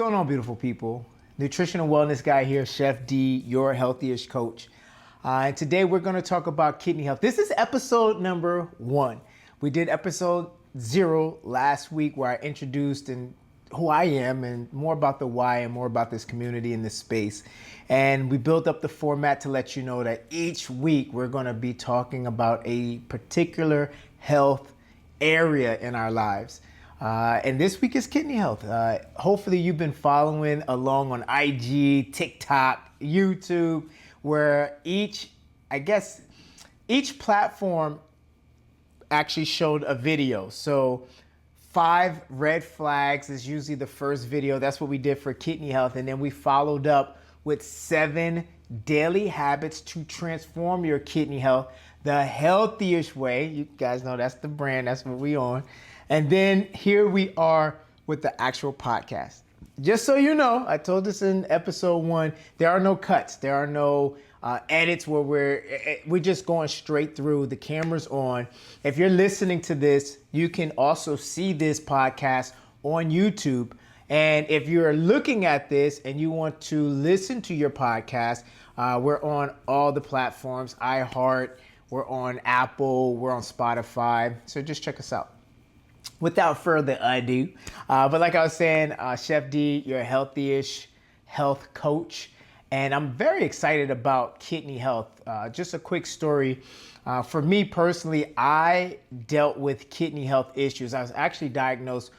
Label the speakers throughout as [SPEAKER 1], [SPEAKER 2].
[SPEAKER 1] going on, beautiful people? Nutrition and wellness guy here, Chef D, your healthiest coach. And today we're going to talk about kidney health. This is episode number 1. We did episode 0 last week where I introduced who I am and more about the why and more about this community and this space. And we built up the format to let you know that each week we're going to be talking about a particular health area in our lives. And this week is kidney health. Hopefully you've been following along on IG, TikTok, YouTube, where each platform actually showed a video. So 5 red flags is usually the first video. That's what we did for kidney health. And then we followed up with 7 daily habits to transform your kidney health the healthiest way. You guys know that's the brand. That's what we on. And then here we are with the actual podcast. Just so you know, I told this in episode 1, there are no cuts. There are no edits where we're just going straight through. The camera's on. If you're listening to this, you can also see this podcast on YouTube. And if you're looking at this and you want to listen to your podcast, we're on all the platforms, iHeart, we're on Apple, we're on Spotify. So just check us out. Without further ado, but like I was saying, Chef D, your healthiest health coach, and I'm very excited about kidney health. Just a quick story. For me personally, I dealt with kidney health issues. I was actually diagnosed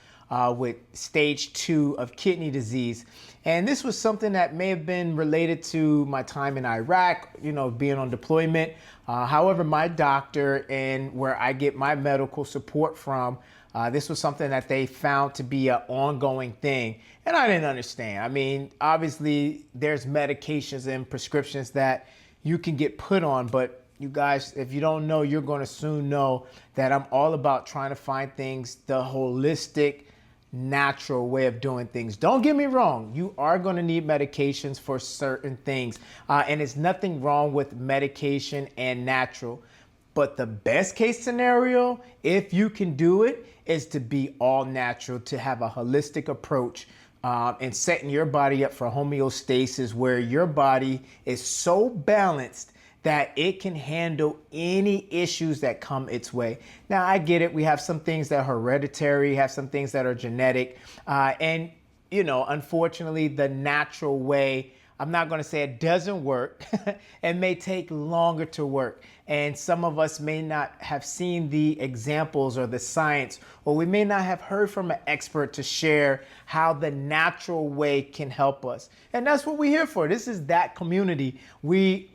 [SPEAKER 1] with stage 2 of kidney disease. And this was something that may have been related to my time in Iraq, being on deployment. However, my doctor and where I get my medical support from, this was something that they found to be an ongoing thing. And I didn't understand. I mean, obviously there's medications and prescriptions that you can get put on, but you guys, if you don't know, you're going to soon know that I'm all about trying to find things the holistic, natural way of doing things. Don't get me wrong. You are going to need medications for certain things. And it's nothing wrong with medication and natural. But the best case scenario, if you can do it, is to be all natural, to have a holistic approach and setting your body up for homeostasis where your body is so balanced that it can handle any issues that come its way. Now, I get it. We have some things that are hereditary, have some things that are genetic. And, unfortunately, the natural way, I'm not going to say it doesn't work. It may take longer to work. And some of us may not have seen the examples or the science, or we may not have heard from an expert to share how the natural way can help us. And that's what we're here for. This is that community.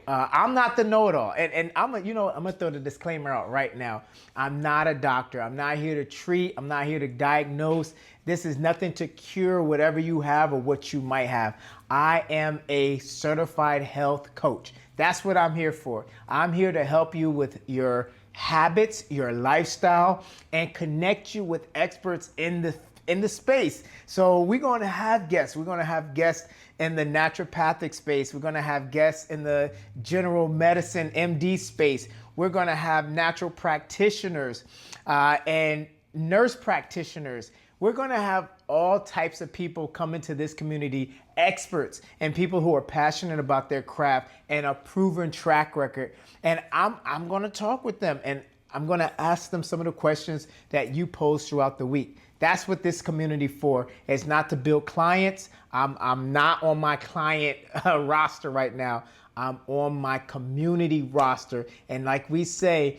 [SPEAKER 1] I'm not the know-it-all. And I'm going to throw the disclaimer out right now. I'm not a doctor. I'm not here to treat. I'm not here to diagnose. This is nothing to cure whatever you have or what you might have. I am a certified health coach. That's what I'm here for. I'm here to help you with your habits, your lifestyle, and connect you with experts in the space. So we're going to have guests. We're going to have guests in the naturopathic space. We're going to have guests in the general medicine MD space. We're going to have natural practitioners and nurse practitioners. We're going to have all types of people come into this community, experts and people who are passionate about their craft and a proven track record. And I'm going to talk with them and I'm going to ask them some of the questions that you pose throughout the week. That's what this community for. It's not to build clients. I'm not on my client roster right now. I'm on my community roster. And like we say,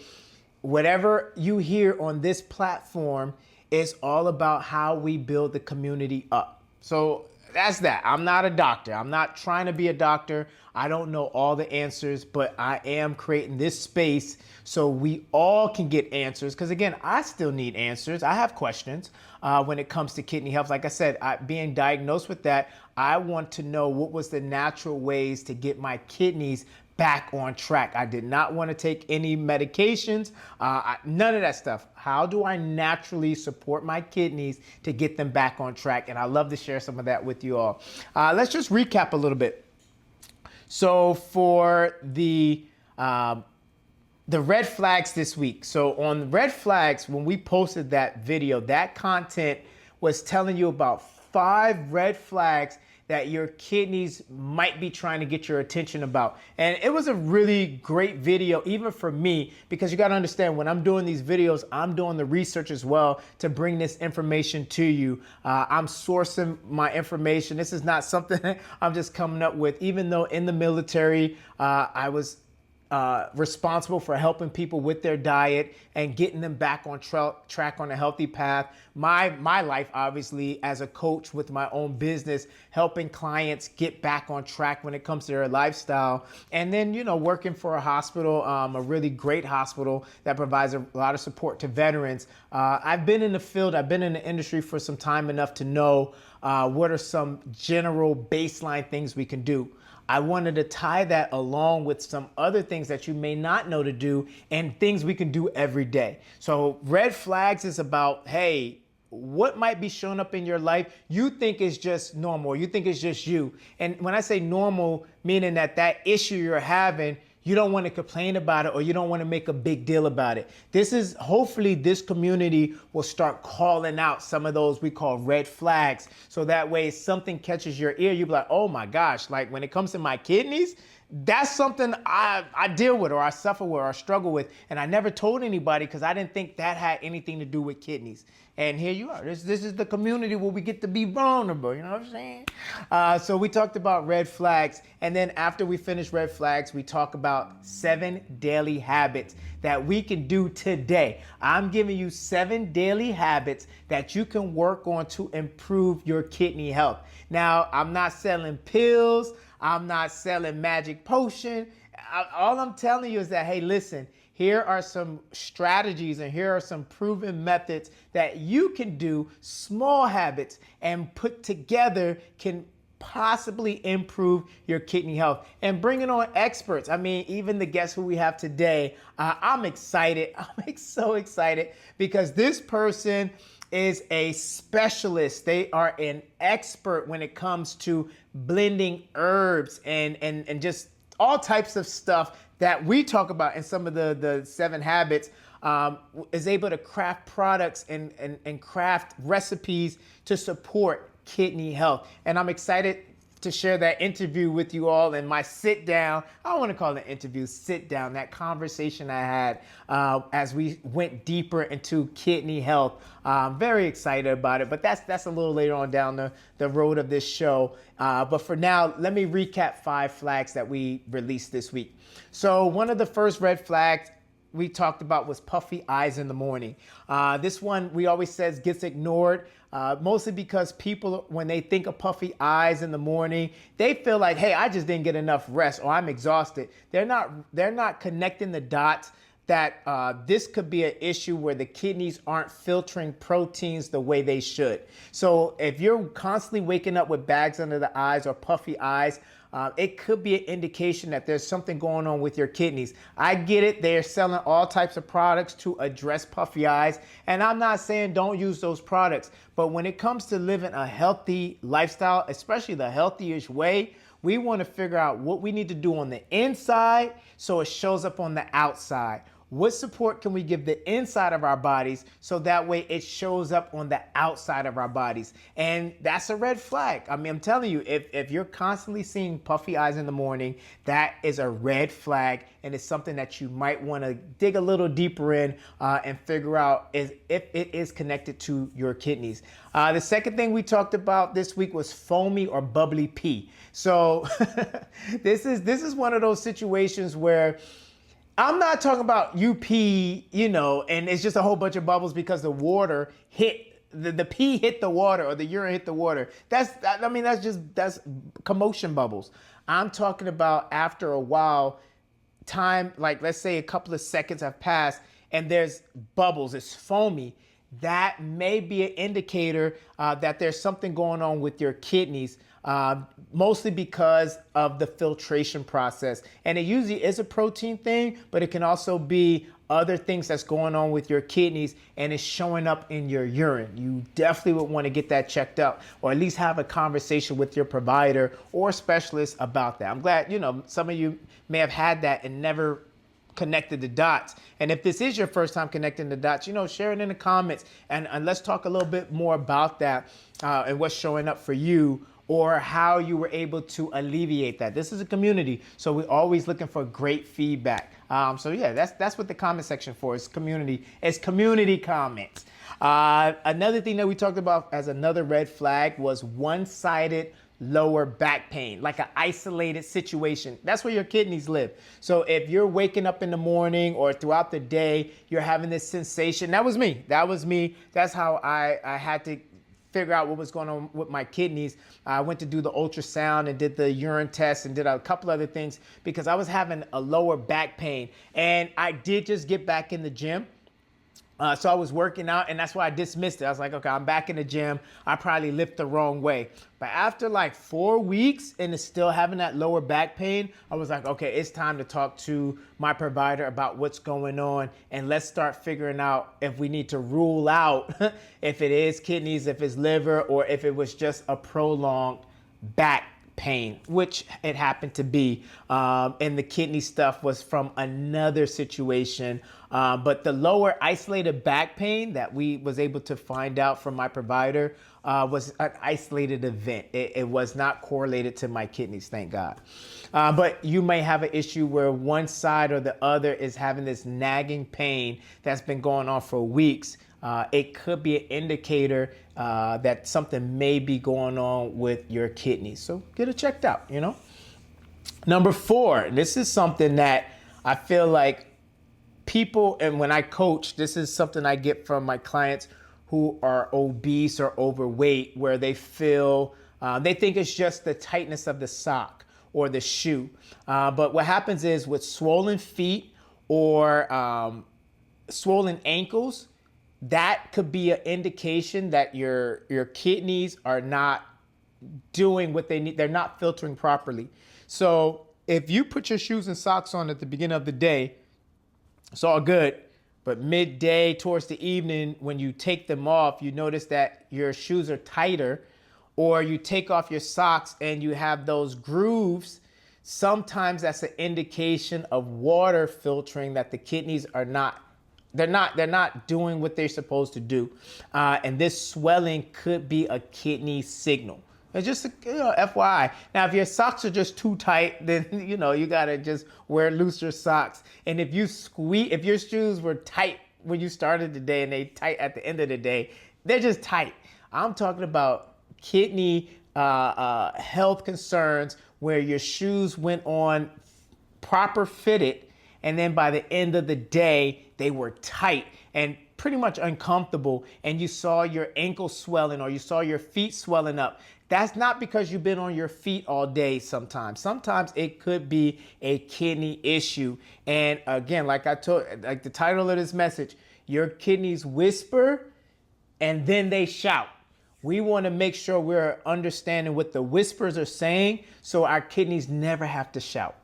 [SPEAKER 1] whatever you hear on this platform, it's all about how we build the community up. So that's that. I'm not a doctor. I'm not trying to be a doctor. I don't know all the answers, but I am creating this space so we all can get answers. Because again, I still need answers. I have questions when it comes to kidney health. Like I said, being diagnosed with that, I want to know what was the natural ways to get my kidneys back on track. I did not want to take any medications, none of that stuff. How do I naturally support my kidneys to get them back on track? And I love to share some of that with you all. Let's just recap a little bit. So for the red flags this week. So on red flags, when we posted that video, that content was telling you about 5 red flags that your kidneys might be trying to get your attention about. And it was a really great video, even for me, because you got to understand, when I'm doing these videos, I'm doing the research as well to bring this information to you. I'm sourcing my information. This is not something I'm just coming up with. Even though in the military, I was responsible for helping people with their diet and getting them back on track on a healthy path. My life, obviously, as a coach with my own business, helping clients get back on track when it comes to their lifestyle. And then, working for a hospital, a really great hospital that provides a lot of support to veterans. I've been in the field, I've been in the industry for some time enough to know what are some general baseline things we can do. I wanted to tie that along with some other things that you may not know to do and things we can do every day. So red flags is about, hey, what might be showing up in your life you think is just normal, you think it's just you. And when I say normal, meaning that issue you're having, you don't want to complain about it or you don't want to make a big deal about it. Hopefully this community will start calling out some of those we call red flags. So that way if something catches your ear, you'll be like, oh my gosh, like when it comes to my kidneys, that's something I deal with or I suffer with or I struggle with. And I never told anybody because I didn't think that had anything to do with kidneys. And here you are. This is the community where we get to be vulnerable. You know what I'm saying? So we talked about red flags. And then after we finish red flags, we talk about 7 daily habits that we can do today. I'm giving you 7 daily habits that you can work on to improve your kidney health. Now, I'm not selling pills. I'm not selling magic potion. All I'm telling you is that, hey, listen, here are some strategies and here are some proven methods that you can do, small habits, and put together can possibly improve your kidney health. And bringing on experts. I mean, even the guest who we have today, I'm excited. I'm so excited because this person is a specialist. They are an expert when it comes to blending herbs and just all types of stuff that we talk about in some of the 7 habits. Is able to craft products and craft recipes to support kidney health. And I'm excited to share that interview with you all and my sit down. I don't want to call it an interview, sit down, that conversation I had as we went deeper into kidney health. I'm very excited about it, but that's a little later on down the road of this show. But for now, let me recap 5 flags that we released this week. So one of the first red flags we talked about was puffy eyes in the morning. This one we always says gets ignored, mostly because people, when they think of puffy eyes in the morning, they feel like, hey, I just didn't get enough rest or I'm exhausted. They're not connecting the dots that this could be an issue where the kidneys aren't filtering proteins the way they should. So if you're constantly waking up with bags under the eyes or puffy eyes, it could be an indication that there's something going on with your kidneys. I get it. They're selling all types of products to address puffy eyes. And I'm not saying don't use those products. But when it comes to living a healthy lifestyle, especially the healthiest way, we want to figure out what we need to do on the inside so it shows up on the outside. What support can we give the inside of our bodies so that way it shows up on the outside of our bodies? And that's a red flag. I mean, I'm telling you, if you're constantly seeing puffy eyes in the morning, that is a red flag, and it's something that you might want to dig a little deeper in and figure out if it is connected to your kidneys. The second thing we talked about this week was foamy or bubbly pee. So this is one of those situations where I'm not talking about you pee, and it's just a whole bunch of bubbles because the water hit, the pee hit the water or the urine hit the water. That's commotion bubbles. I'm talking about after a while, time, like let's say a couple of seconds have passed and there's bubbles, it's foamy. That may be an indicator that there's something going on with your kidneys. Mostly because of the filtration process. And it usually is a protein thing, but it can also be other things that's going on with your kidneys and it's showing up in your urine. You definitely would want to get that checked out or at least have a conversation with your provider or specialist about that. I'm glad, some of you may have had that and never connected the dots. And if this is your first time connecting the dots, share it in the comments, and let's talk a little bit more about that and what's showing up for you, or how you were able to alleviate that. This is a community, so we're always looking for great feedback. So yeah, that's what the comment section for. It's community. It's community comments. Another thing that we talked about as another red flag was one-sided lower back pain, like an isolated situation. That's where your kidneys live. So if you're waking up in the morning or throughout the day, you're having this sensation. That was me. That's how I had to figure out what was going on with my kidneys. I went to do the ultrasound and did the urine test and did a couple other things because I was having a lower back pain. And I did just get back in the gym. So I was working out, and that's why I dismissed it. I was like, okay, I'm back in the gym. I probably lift the wrong way. But after like 4 weeks and it's still having that lower back pain, I was like, okay, it's time to talk to my provider about what's going on. And let's start figuring out if we need to rule out if it is kidneys, if it's liver, or if it was just a prolonged back pain, which it happened to be. And the kidney stuff was from another situation. But the lower isolated back pain that we was able to find out from my provider was an isolated event. It was not correlated to my kidneys, thank God. But you may have an issue where one side or the other is having this nagging pain that's been going on for weeks. It could be an indicator that something may be going on with your kidneys. So get it checked out, Number 4, this is something that I feel like people, and when I coach, this is something I get from my clients who are obese or overweight, where they feel, they think it's just the tightness of the sock or the shoe. But what happens is with swollen feet or swollen ankles, that could be an indication that your kidneys are not doing what they need. They're not filtering properly. So if you put your shoes and socks on at the beginning of the day, it's all good. But midday towards the evening, when you take them off, you notice that your shoes are tighter, or you take off your socks and you have those grooves. Sometimes that's an indication of water filtering, that the kidneys are not, they're not doing what they're supposed to do. And this swelling could be a kidney signal. It's just FYI. Now, if your socks are just too tight, then you gotta just wear looser socks. And if your shoes were tight when you started the day and they tight at the end of the day, they're just tight. I'm talking about kidney health concerns where your shoes went on proper fitted, and then by the end of the day they were tight and pretty much uncomfortable, and you saw your ankle swelling or you saw your feet swelling up. That's not because you've been on your feet all day sometimes. Sometimes it could be a kidney issue. And again, like the title of this message, your kidneys whisper and then they shout. We want to make sure we're understanding what the whispers are saying so our kidneys never have to shout.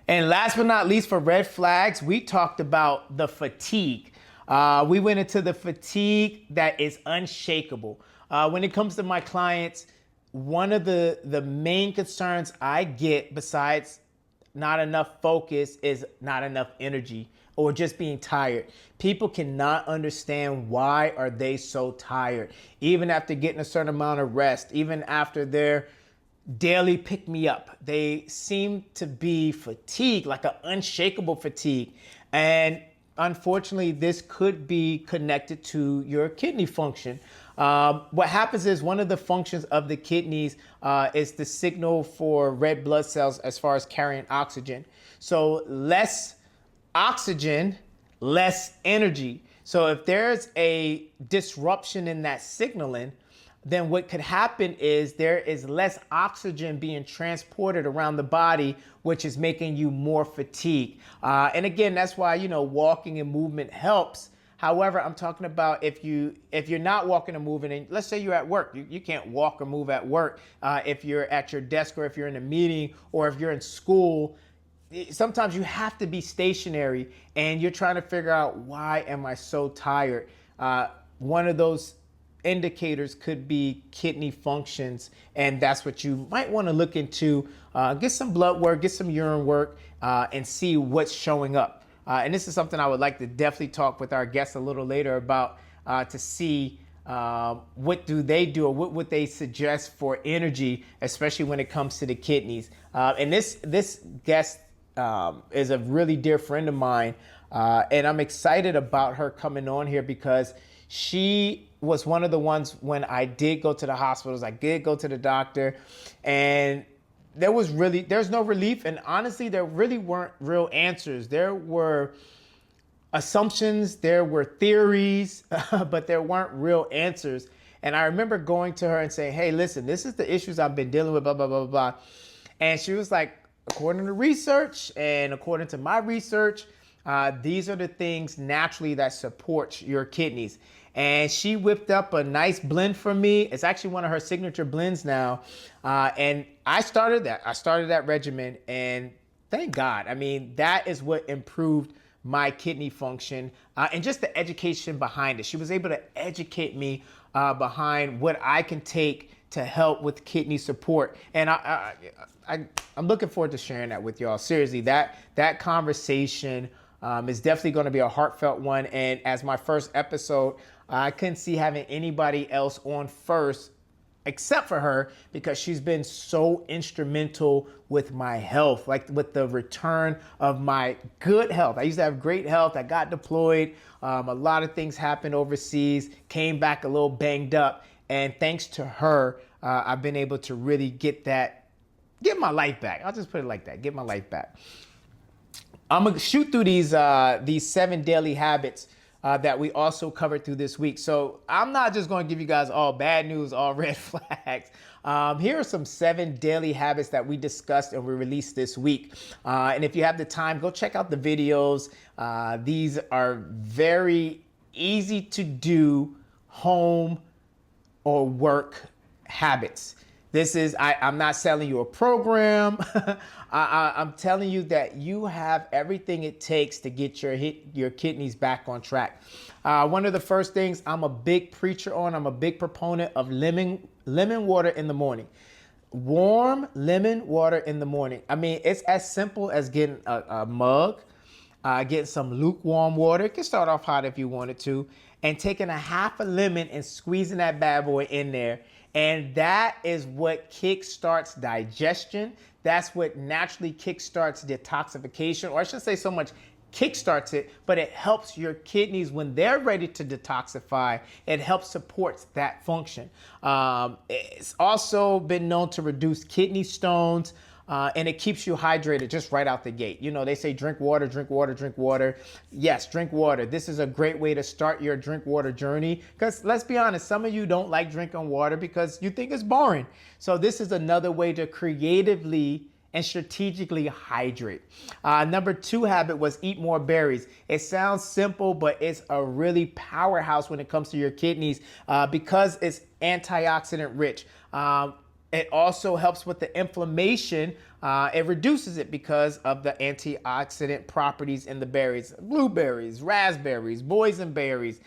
[SPEAKER 1] And last but not least, for red flags, we talked about the fatigue. We went into the fatigue that is unshakable. When it comes to my clients, one of the main concerns I get, besides not enough focus, is not enough energy or just being tired. People cannot understand why are they so tired, even after getting a certain amount of rest, even after their daily pick me up. They seem to be fatigued, like an unshakable fatigue. And unfortunately, this could be connected to your kidney function. What happens is one of the functions of the kidneys is the signal for red blood cells as far as carrying oxygen. So less oxygen, less energy. So if there's a disruption in that signaling, then what could happen is there is less oxygen being transported around the body, which is making you more fatigued. And again, that's why, walking and movement helps. However, I'm talking about if you're not walking or moving, and let's say you're at work, you can't walk or move at work. If you're at your desk, or if you're in a meeting, or if you're in school, sometimes you have to be stationary and you're trying to figure out, why am I so tired? One of those indicators could be kidney functions, and that's what you might want to look into. Get some blood work, get some urine work, and see what's showing up. And this is something I would like to definitely talk with our guests a little later about, to see what do they do, or what would they suggest for energy, especially when it comes to the kidneys. And this guest is a really dear friend of mine, and I'm excited about her coming on here because she was one of the ones when I did go to the hospitals, I did go to the doctor, and there's no relief. And honestly, there really weren't real answers. There were assumptions, there were theories, but there weren't real answers. And I remember going to her and saying, hey, listen, this is the issues I've been dealing with, blah, blah, blah, blah, blah. And she was like, according to research and according to my research, these are the things naturally that support your kidneys. And she whipped up a nice blend for me. It's actually one of her signature blends now. And I started that regimen, and thank God. I mean, that is what improved my kidney function, and just the education behind it. She was able to educate me behind what I can take to help with kidney support. And I'm looking forward to sharing that with y'all. Seriously, that conversation is definitely going to be a heartfelt one. And as my first episode, I couldn't see having anybody else on first except for her, because she's been so instrumental with my health, like with the return of my good health. I used to have great health. I got deployed. A lot of things happened overseas, came back a little banged up. And thanks to her, I've been able to really get my life back. I'll just put it like that, get my life back. I'm gonna shoot through these 7 daily habits that we also covered through this week. So I'm not just going to give you guys all bad news, all red flags. Here are some 7 daily habits that we discussed and we released this week. And if you have the time, go check out the videos. These are very easy to do home or work habits. I'm not selling you a program. I'm telling you that you have everything it takes to get your kidneys back on track. One of the first things I'm a big proponent of lemon water in the morning. Warm lemon water in the morning. I mean, it's as simple as getting a mug, getting some lukewarm water. It can start off hot if you wanted to, and taking a half a lemon and squeezing that bad boy in there. And that is what kickstarts digestion. That's what naturally kickstarts detoxification, or I shouldn't say so much kickstarts it, but it helps your kidneys when they're ready to detoxify. It helps supports that function. It's also been known to reduce kidney stones, and it keeps you hydrated just right out the gate. You know, they say drink water, drink water, drink water. Yes, drink water. This is a great way to start your drink water journey, because let's be honest, some of you don't like drinking water because you think it's boring. So this is another way to creatively and strategically hydrate. Number 2 habit was eat more berries. It sounds simple, but it's a really powerhouse when it comes to your kidneys, because it's antioxidant rich. It also helps with the inflammation. It reduces it because of the antioxidant properties in the berries. Blueberries, raspberries, boysenberries,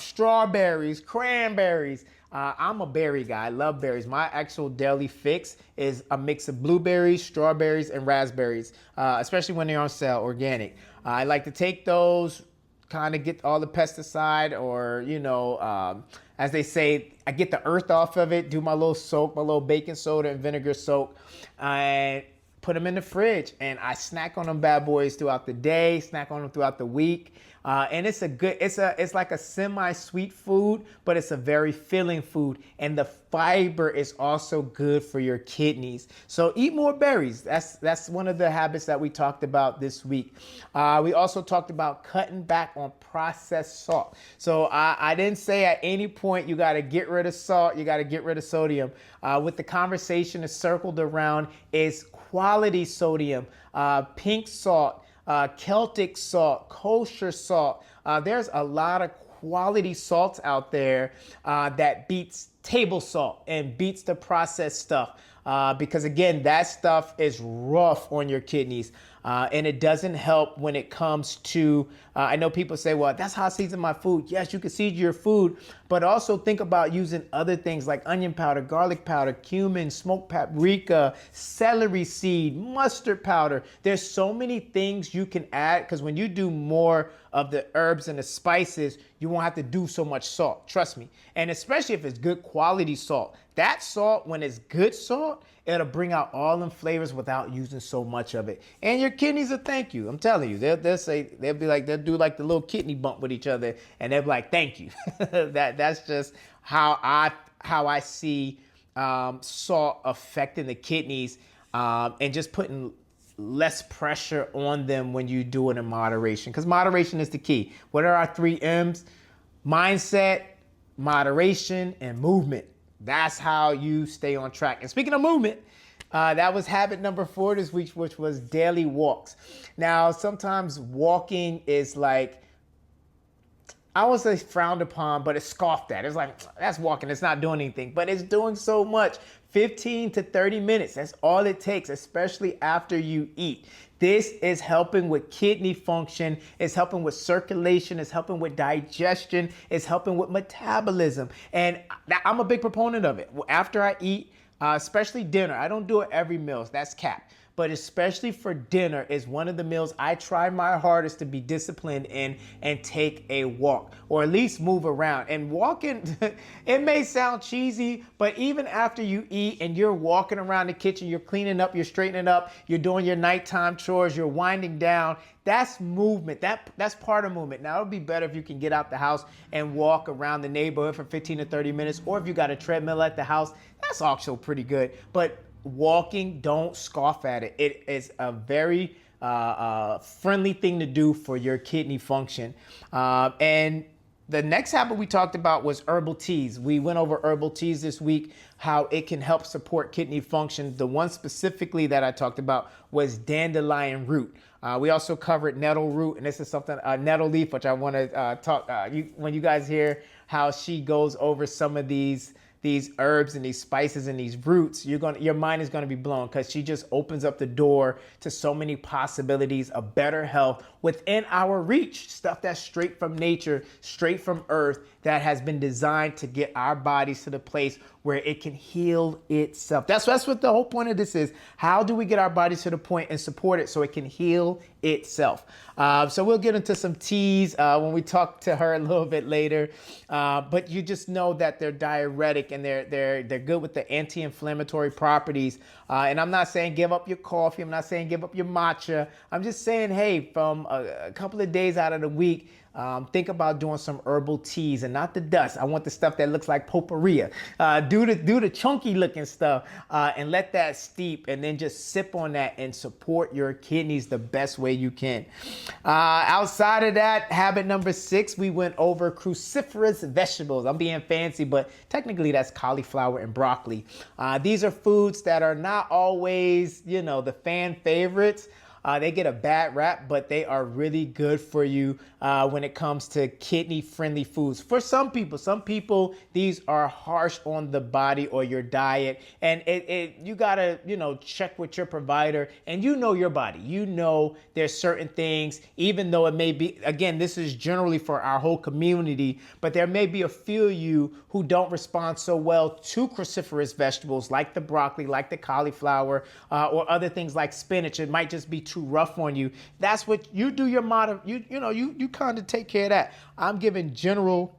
[SPEAKER 1] strawberries, cranberries. I'm a berry guy. I love berries. My actual daily fix is a mix of blueberries, strawberries, and raspberries, especially when they're on sale, organic. I like to take those, kind of get all the pesticide, or, as they say, I get the earth off of it, do my little soak, my little baking soda and vinegar soak, and put them in the fridge. And I snack on them bad boys throughout the day, snack on them throughout the week. And it's like a semi-sweet food, but it's a very filling food. And the fiber is also good for your kidneys. So eat more berries. That's one of the habits that we talked about this week. We also talked about cutting back on processed salt. So I didn't say at any point you got to get rid of salt, you got to get rid of sodium. What the conversation is circled around is quality sodium, pink salt, Celtic salt, kosher salt. There's a lot of quality salts out there that beats table salt and beats the processed stuff. Because again, that stuff is rough on your kidneys. And it doesn't help when it comes to, I know people say, well, that's how I season my food. Yes, you can season your food, but also think about using other things like onion powder, garlic powder, cumin, smoked paprika, celery seed, mustard powder. There's so many things you can add, because when you do more of the herbs and the spices, you won't have to do so much salt, trust me. And especially if it's good quality salt. That salt, when it's good salt, it'll bring out all them flavors without using so much of it. And your kidneys will thank you. I'm telling you, they'll do like the little kidney bump with each other, and they'll be like, thank you. That's just how I see salt affecting the kidneys, and just putting less pressure on them when you do it in moderation. Because moderation is the key. What are our 3 M's? Mindset, moderation, and movement. That's how you stay on track. And speaking of movement, that was habit number 4 this week, which was daily walks. Now, sometimes walking is like, I would say frowned upon, but it's scoffed at. It's like, that's walking, it's not doing anything, but it's doing so much. 15 to 30 minutes, that's all it takes, especially after you eat. This is helping with kidney function, it's helping with circulation, it's helping with digestion, it's helping with metabolism. And I'm a big proponent of it. After I eat, especially dinner, I don't do it every meal, that's capped. But especially for dinner is one of the meals I try my hardest to be disciplined in and take a walk, or at least move around. And walking, it may sound cheesy, but even after you eat and you're walking around the kitchen, you're cleaning up, you're straightening up, you're doing your nighttime chores, you're winding down, that's movement. That's part of movement. Now, it would be better if you can get out the house and walk around the neighborhood for 15 to 30 minutes, or if you got a treadmill at the house, that's also pretty good. But walking, don't scoff at it. It is a very friendly thing to do for your kidney function. And the next habit we talked about was herbal teas. We went over herbal teas this week, how it can help support kidney function. The one specifically that I talked about was dandelion root. We also covered nettle root, and this is something, nettle leaf, which I want to talk, when you guys hear how she goes over some of these herbs and these spices and these roots, your mind is gonna be blown, because she just opens up the door to so many possibilities of better health within our reach. Stuff that's straight from nature, straight from earth, that has been designed to get our bodies to the place where it can heal itself. That's what the whole point of this is. How do we get our bodies to the point and support it so it can heal itself? So we'll get into some teas when we talk to her a little bit later. But you just know that they're diuretic and they're good with the anti-inflammatory properties. And I'm not saying give up your coffee. I'm not saying give up your matcha. I'm just saying, hey, from a couple of days out of the week, think about doing some herbal teas, and not the dust. I want the stuff that looks like potpourri. Do the chunky looking stuff, and let that steep, and then just sip on that and support your kidneys the best way you can. Outside of that, habit number 6, we went over cruciferous vegetables. I'm being fancy, but technically that's cauliflower and broccoli. These are foods that are not always, the fan favorites. They get a bad rap, but they are really good for you when it comes to kidney-friendly foods. For some people, these are harsh on the body or your diet, and you gotta, check with your provider, and your body. There's certain things, even though it may be, again, this is generally for our whole community, but there may be a few of you who don't respond so well to cruciferous vegetables like the broccoli, like the cauliflower, or other things like spinach. It might just be too rough on you. That's what you do. You kind of take care of that. I'm giving general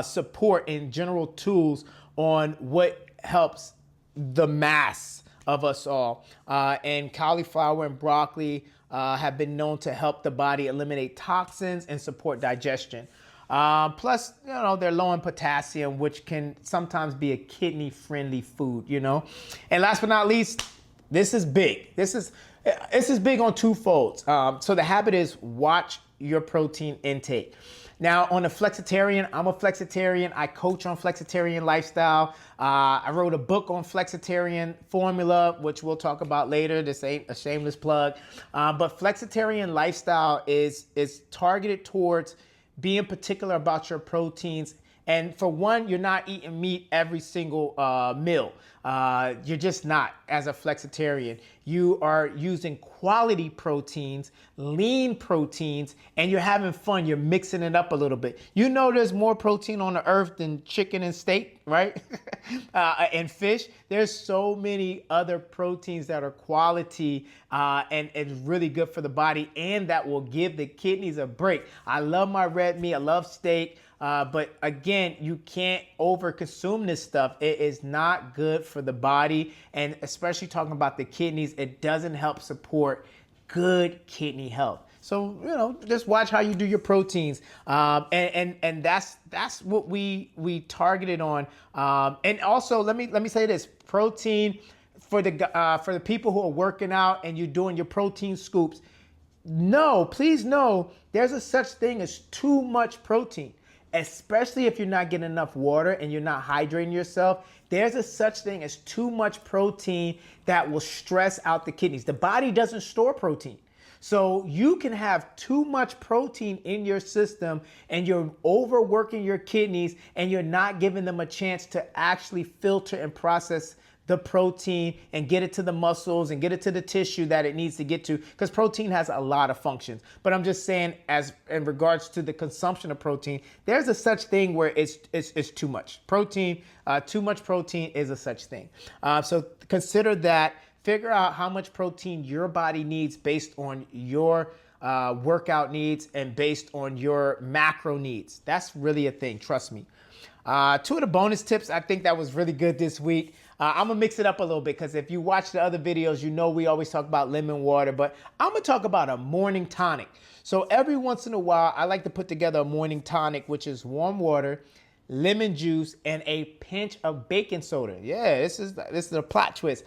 [SPEAKER 1] support and general tools on what helps the mass of us all. And cauliflower and broccoli have been known to help the body eliminate toxins and support digestion. Plus, they're low in potassium, which can sometimes be a kidney-friendly food, And last but not least, this is big. This is big on two folds. So the habit is watch your protein intake. Now, on a flexitarian, I'm a flexitarian. I coach on flexitarian lifestyle. I wrote a book on flexitarian formula, which we'll talk about later. This ain't a shameless plug. But flexitarian lifestyle is targeted towards being particular about your proteins And for one, you're not eating meat every single meal. You're just not, as a flexitarian. You are using quality proteins, lean proteins, and you're having fun. You're mixing it up a little bit. You know there's more protein on the earth than chicken and steak, right? And fish. There's so many other proteins that are quality and really good for the body, and that will give the kidneys a break. I love my red meat. I love steak. But again, you can't over consume this stuff. It is not good for the body. And especially talking about the kidneys, it doesn't help support good kidney health. So, just watch how you do your proteins. And that's what we targeted on. And also, let me say this: protein for the people who are working out and you're doing your protein scoops. No, please no, there's a such thing as too much protein, especially if you're not getting enough water and you're not hydrating yourself. There's a such thing as too much protein that will stress out the kidneys. The body doesn't store protein. So you can have too much protein in your system and you're overworking your kidneys and you're not giving them a chance to actually filter and process the protein and get it to the muscles and get it to the tissue that it needs to get to, because protein has a lot of functions. But I'm just saying, as in regards to the consumption of protein, there's a such thing where it's too much protein. Too much protein is a such thing. So consider that. Figure out how much protein your body needs based on your workout needs and based on your macro needs. That's really a thing, trust me. Two of the bonus tips, I think that was really good this week. I'm gonna mix it up a little bit because if you watch the other videos, you know we always talk about lemon water, but I'm gonna talk about a morning tonic. So every once in a while, I like to put together a morning tonic, which is warm water, lemon juice, and a pinch of baking soda. Yeah, this is a plot twist.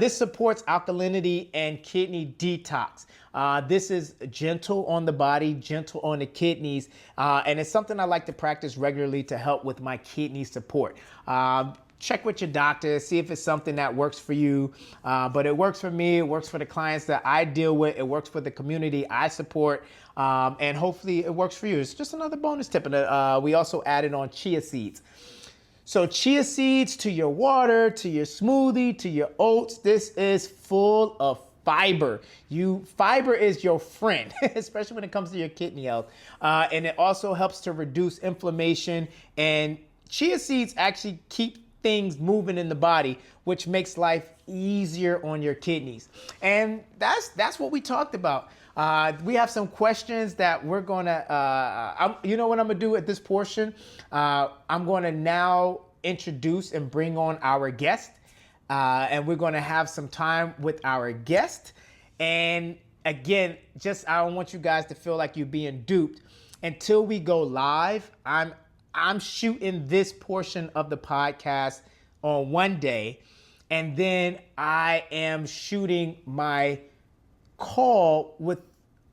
[SPEAKER 1] This supports alkalinity and kidney detox. This is gentle on the body, gentle on the kidneys, and it's something I like to practice regularly to help with my kidney support. Check with your doctor, see if it's something that works for you. But it works for me, it works for the clients that I deal with, it works for the community I support, and hopefully it works for you. It's just another bonus tip. And we also added on chia seeds. So chia seeds to your water, to your smoothie, to your oats. This is full of fiber. Fiber is your friend, especially when it comes to your kidney health. And it also helps to reduce inflammation. And chia seeds actually keep things moving in the body, which makes life easier on your kidneys. And that's what we talked about. We have some questions that we're gonna, you know what I'm gonna do at this portion? I'm gonna now introduce and bring on our guest. And we're gonna have some time with our guest. And again, I don't want you guys to feel like you're being duped. Until we go live, I'm shooting this portion of the podcast on one day, and then I am shooting my call with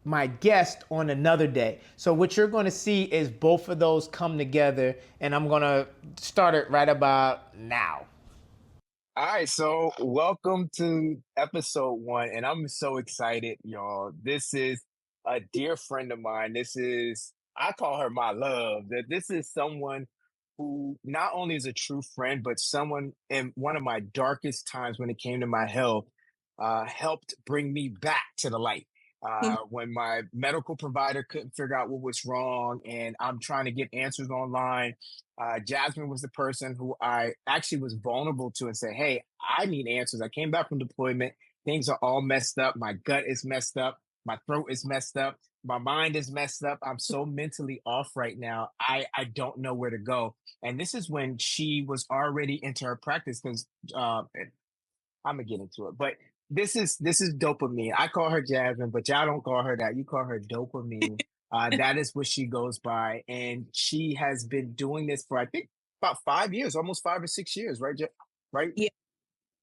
[SPEAKER 1] my guest on another day. So what you're going to see is both of those come together, and I'm going to start it right about now. All right, so welcome to episode 1, and I'm so excited, y'all. This is a dear friend of mine. I call her my love. That this is someone who not only is a true friend, but someone in one of my darkest times when it came to my health, helped bring me back to the light. When my medical provider couldn't figure out what was wrong, and I'm trying to get answers online, Jasmine was the person who I actually was vulnerable to and said, "Hey, I need answers. I came back from deployment. Things are all messed up. My gut is messed up. My throat is messed up. My mind is messed up. I'm so mentally off right now. I don't know where to go." And this is when she was already into her practice because I'm gonna get into it, but this is dopamine. I call her Jasmine, but y'all don't call her that. You call her dopamine. That is what she goes by, and she has been doing this for I think about 5 years, almost 5 or 6 years, right? Right?
[SPEAKER 2] Yeah.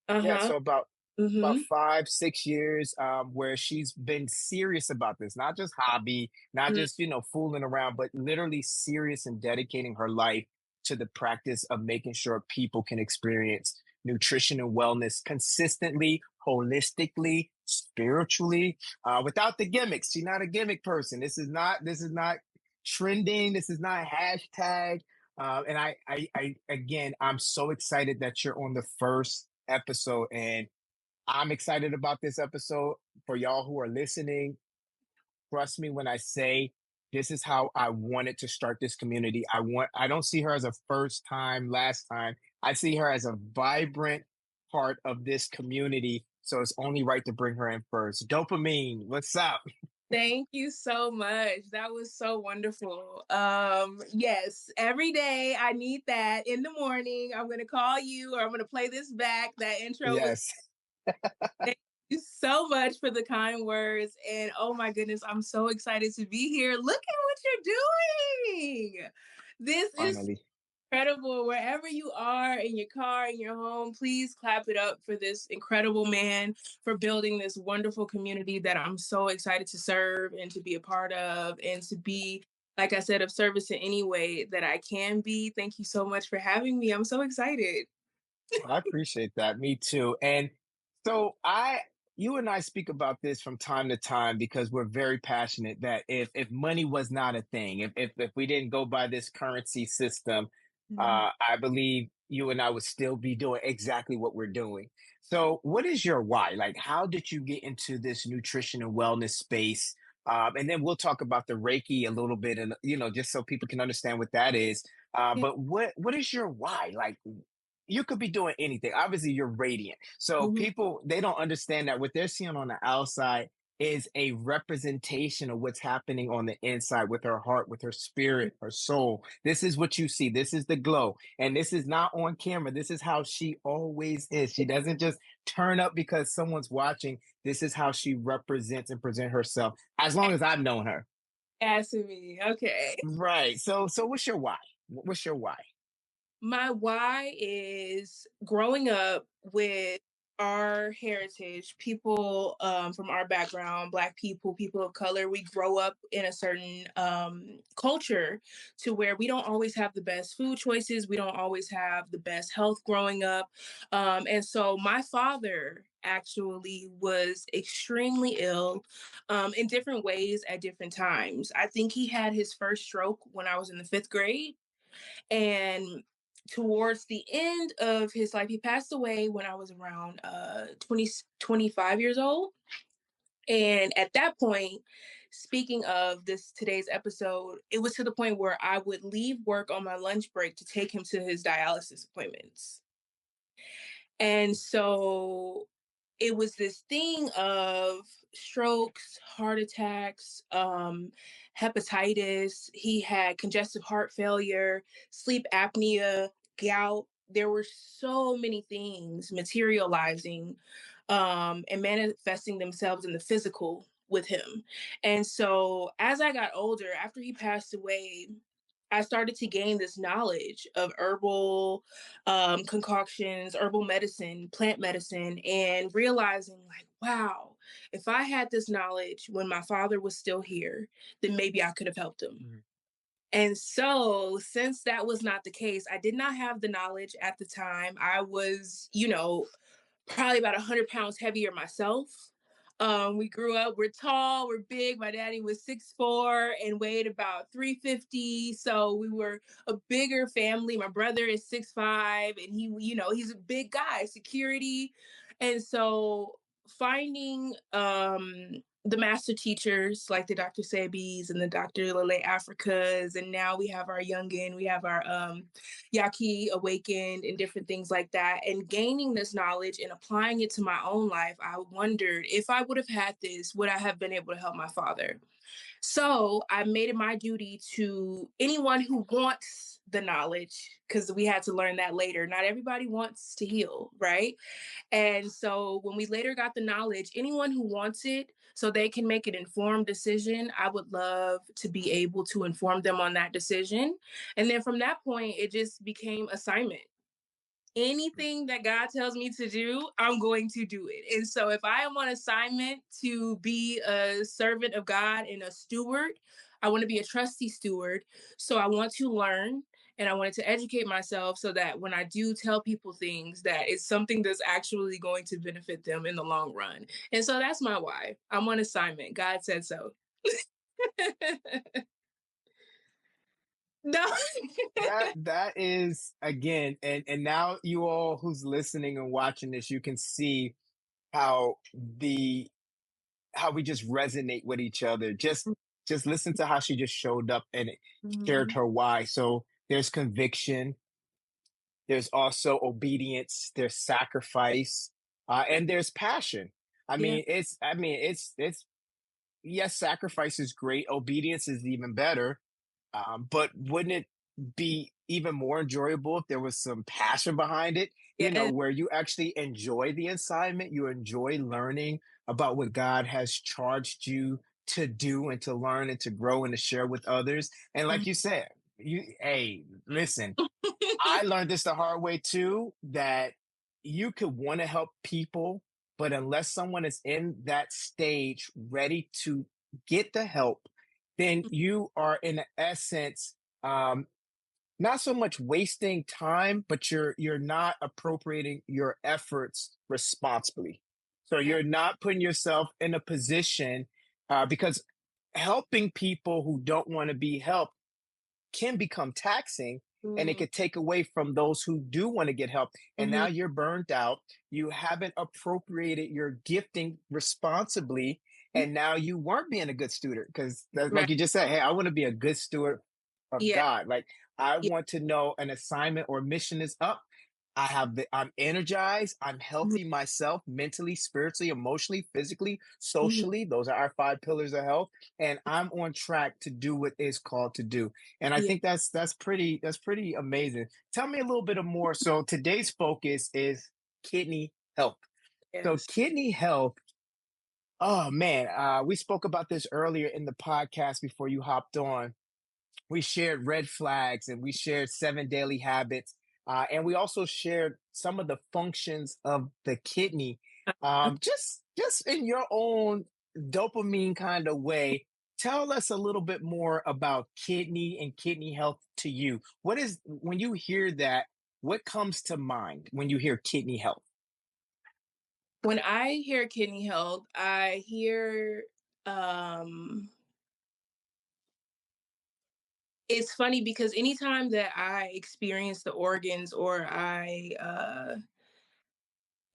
[SPEAKER 1] Yeah.
[SPEAKER 2] Uh-huh.
[SPEAKER 1] So about
[SPEAKER 2] Mhm.
[SPEAKER 1] 5, 6 years, where she's been serious about this, not just hobby, not
[SPEAKER 2] Mm.
[SPEAKER 1] just fooling around, but literally serious and dedicating her life to the practice of making sure people can experience nutrition and wellness consistently, holistically, spiritually, without the gimmicks. She's not a gimmick person. This is not trending. This is not hashtag. Again, I'm so excited that you're on the first episode, and I'm excited about this episode. For y'all who are listening, trust me when I say this is how I wanted to start this community. I don't see her as a first time, last time. I see her as a vibrant part of this community. So it's only right to bring her in first. Dopamine, what's up?
[SPEAKER 2] Thank you so much. That was so wonderful. Yes, every day I need that in the morning. I'm going to call you or I'm going to play this back. That intro was
[SPEAKER 1] Yes,
[SPEAKER 2] thank you so much for the kind words. And oh my goodness, I'm so excited to be here. Look at what you're doing. This is
[SPEAKER 1] finally.
[SPEAKER 2] incredible. Wherever you are, in your car, in your home, please clap it up for this incredible man for building this wonderful community that I'm so excited to serve and to be a part of and to be, like I said, of service in any way that I can be. Thank you so much for having me. I'm so excited.
[SPEAKER 1] I appreciate that. Me too. And so you and I speak about this from time to time because we're very passionate that if money was not a thing, if we didn't go by this currency system,
[SPEAKER 2] Mhm.
[SPEAKER 1] I believe you and I would still be doing exactly what we're doing. So, what is your why? Like, how did you get into this nutrition and wellness space? And then we'll talk about the Reiki a little bit, and just so people can understand what that is.
[SPEAKER 2] Yeah.
[SPEAKER 1] But what is your why? Like, you could be doing anything. Obviously, you're radiant. So
[SPEAKER 2] Mhm.
[SPEAKER 1] people, they don't understand that what they're seeing on the outside is a representation of what's happening on the inside with her heart, with her spirit, her soul. This is what you see. This is the glow. And this is not on camera. This is how she always is. She doesn't just turn up because someone's watching. This is how she represents and present herself as long as I've known her.
[SPEAKER 2] Asking me. Okay.
[SPEAKER 1] Right. So what's your why? What's your why?
[SPEAKER 2] My why is growing up with our heritage, people from our background, Black people, people of color, we grow up in a certain culture to where we don't always have the best food choices. We don't always have the best health growing up. And so my father actually was extremely ill in different ways at different times. I think he had his first stroke when I was in the fifth grade. And towards the end of his life, he passed away when I was around 20, 25 years old. And at that point, speaking of this today's episode, it was to the point where I would leave work on my lunch break to take him to his dialysis appointments. And so it was this thing of strokes, heart attacks, hepatitis. He had congestive heart failure, sleep apnea, gout. There were so many things materializing and manifesting themselves in the physical with him. And so as I got older, after he passed away, I started to gain this knowledge of herbal concoctions, herbal medicine, plant medicine, and realizing, like, wow, if I had this knowledge when my father was still here, then maybe I could have helped him.
[SPEAKER 1] Mhm.
[SPEAKER 2] And so, since that was not the case, I did not have the knowledge at the time. I was, probably about 100 pounds heavier myself. We grew up, we're tall, we're big. My daddy was 6'4" and weighed about 350. So we were a bigger family. My brother is 6'5" and he's a big guy, security. And so finding the master teachers like the Dr. Sebis and the Dr. Lele Africas, and now we have our youngin, we have our Yaki awakened and different things like that. And gaining this knowledge and applying it to my own life, I wondered if I would have had this, would I have been able to help my father? So I made it my duty to anyone who wants the knowledge, because we had to learn that later. Not everybody wants to heal, right? And so when we later got the knowledge, anyone who wants it so they can make an informed decision, I would love to be able to inform them on that decision. And then from that point, it just became assignment. Anything that God tells me to do, I'm going to do it. And so if I am on assignment to be a servant of God and a steward, I want to be a trusty steward. So I want to learn and I wanted to educate myself so that when I do tell people things, that it's something that's actually going to benefit them in the long run. And so that's my why. I'm on assignment. God said so. No.
[SPEAKER 1] That is again, and now you all who's listening and watching this, you can see how the how we just resonate with each other. Just listen to how she just showed up and shared
[SPEAKER 2] Mhm.
[SPEAKER 1] her why. So there's conviction, there's also obedience, there's sacrifice, and there's passion.
[SPEAKER 2] Yeah.
[SPEAKER 1] It's yes, sacrifice is great. Obedience is even better. But wouldn't it be even more enjoyable if there was some passion behind it? You know,
[SPEAKER 2] Yeah.
[SPEAKER 1] where you actually enjoy the assignment, you enjoy learning about what God has charged you to do and to learn and to grow and to share with others. And like you said, hey, listen, I learned this the hard way too, that you could want to help people, but unless someone is in that stage ready to get the help, then you are in essence not so much wasting time, but you're not appropriating your efforts responsibly. So
[SPEAKER 2] Yeah.
[SPEAKER 1] you're not putting yourself in a position because helping people who don't want to be helped can become taxing and it
[SPEAKER 2] Mm.
[SPEAKER 1] could take away from those who do want to get help. And now
[SPEAKER 2] Mhm.
[SPEAKER 1] you're burned out. You haven't appropriated your gifting responsibly. And now you weren't being a good steward because, like
[SPEAKER 2] Right.
[SPEAKER 1] you just said, hey, I want to be a good steward of
[SPEAKER 2] Yeah.
[SPEAKER 1] God. Like, I
[SPEAKER 2] Yeah.
[SPEAKER 1] want to know an assignment or mission is up. I'm energized. I'm
[SPEAKER 2] Mhm.
[SPEAKER 1] healthy myself, mentally, spiritually, emotionally, physically,
[SPEAKER 2] Mhm.
[SPEAKER 1] socially. Those are our five pillars of health. And I'm on track to do what is called to do. And I
[SPEAKER 2] Yeah.
[SPEAKER 1] think that's pretty amazing. Tell me a little bit more. So today's focus is kidney health. So
[SPEAKER 2] Yes.
[SPEAKER 1] kidney health. Oh man, we spoke about this earlier in the podcast before you hopped on. We shared red flags and we shared seven daily habits. And we also shared some of the functions of the kidney. Just in your own dopamine kind of way, tell us a little bit more about kidney and kidney health to you. What is, when you hear that, what comes to mind when you hear kidney health?
[SPEAKER 2] When I hear kidney health, I hear um it's funny because anytime that I experience the organs or I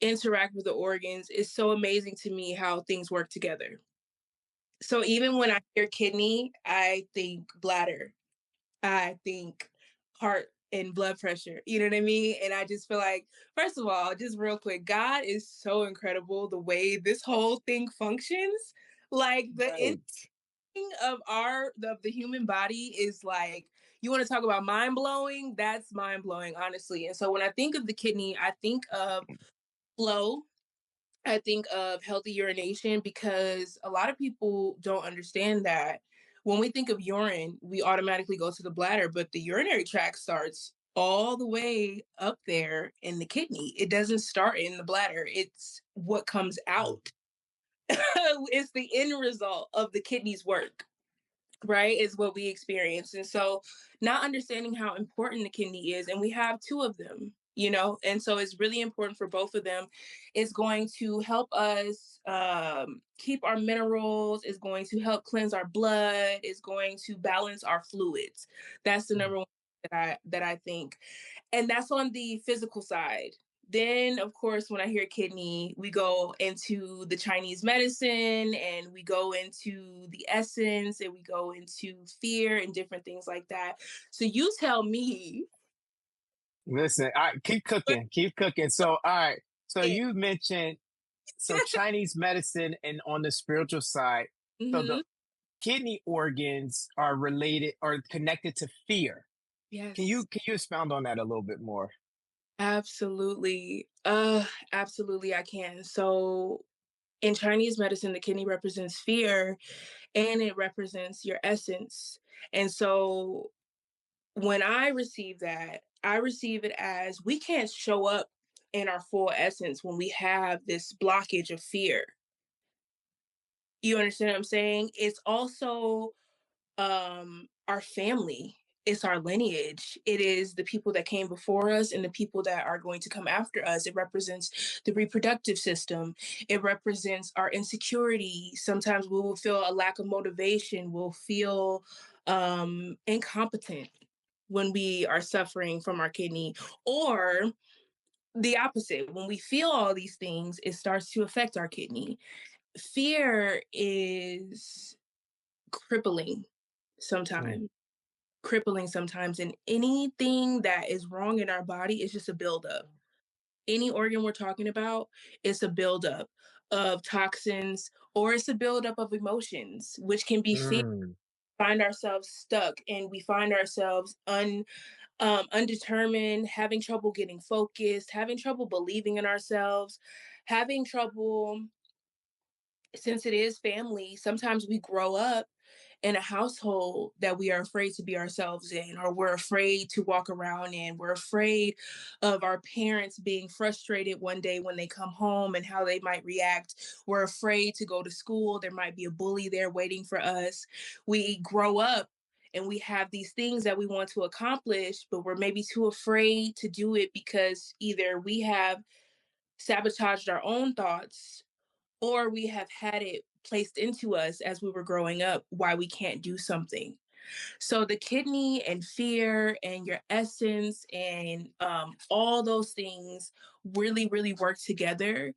[SPEAKER 2] interact with the organs, it's so amazing to me how things work together. So even when I hear kidney, I think bladder, I think heart and blood pressure. You know what I mean? And I just feel like, first of all, just real quick, God is so incredible the way this whole thing functions. Like the
[SPEAKER 1] Right.
[SPEAKER 2] of the human body is like, you want to talk about mind blowing, that's mind blowing, honestly. And so when I think of the kidney, I think of flow, I think of healthy urination, because a lot of people don't understand that when we think of urine, we automatically go to the bladder, but the urinary tract starts all the way up there in the kidney. It doesn't start in the bladder, it's what comes out. It's the end result of the kidney's work, right? Is what we experience. And so not understanding how important the kidney is, and we have two of them, and so it's really important for both of them. It's going to help us keep our minerals, is going to help cleanse our blood, is going to balance our fluids. That's the number one that I think. And that's on the physical side. Then, of course, when I hear kidney, we go into the Chinese medicine and we go into the essence and we go into fear and different things like that. So you tell me.
[SPEAKER 1] Listen, I keep cooking, keep cooking. So, all right. So you mentioned so Chinese medicine and on the spiritual side, so the
[SPEAKER 2] Hmm.
[SPEAKER 1] kidney organs are related or connected to fear. Can
[SPEAKER 2] Yes,
[SPEAKER 1] you can you expound on that a little bit more?
[SPEAKER 2] absolutely. Absolutely, I can. So in Chinese medicine, the kidney represents fear and it represents your essence. And so when I receive that, I receive it as we can't show up in our full essence when we have this blockage of fear. You understand what I'm saying? It's also our family. It's our lineage. It is the people that came before us and the people that are going to come after us. It represents the reproductive system. It represents our insecurity. Sometimes we will feel a lack of motivation. We'll feel incompetent. when we are suffering from our kidney, or the opposite. When we feel all these things, it starts to affect our kidney. Fear is crippling
[SPEAKER 1] Mm.
[SPEAKER 2] sometimes. Crippling sometimes, and anything that is wrong in our body is just a buildup. Any organ we're talking about, it's a buildup of toxins, or it's a buildup of emotions, which can be fear.
[SPEAKER 1] Mm.
[SPEAKER 2] Find ourselves stuck, and we find ourselves undetermined, having trouble getting focused, having trouble believing in ourselves, having trouble, since it is family. Sometimes we grow up in a household that we are afraid to be ourselves in, or we're afraid to walk around in. We're afraid of our parents being frustrated one day when they come home and how they might react. We're afraid to go to school. There might be a bully there waiting for us. We grow up and we have these things that we want to accomplish, but we're maybe too afraid to do it because either we have sabotaged our own thoughts, or we have had it placed into us as we were growing up why we can't do something. So the kidney and fear and your essence and all those things really, really work together.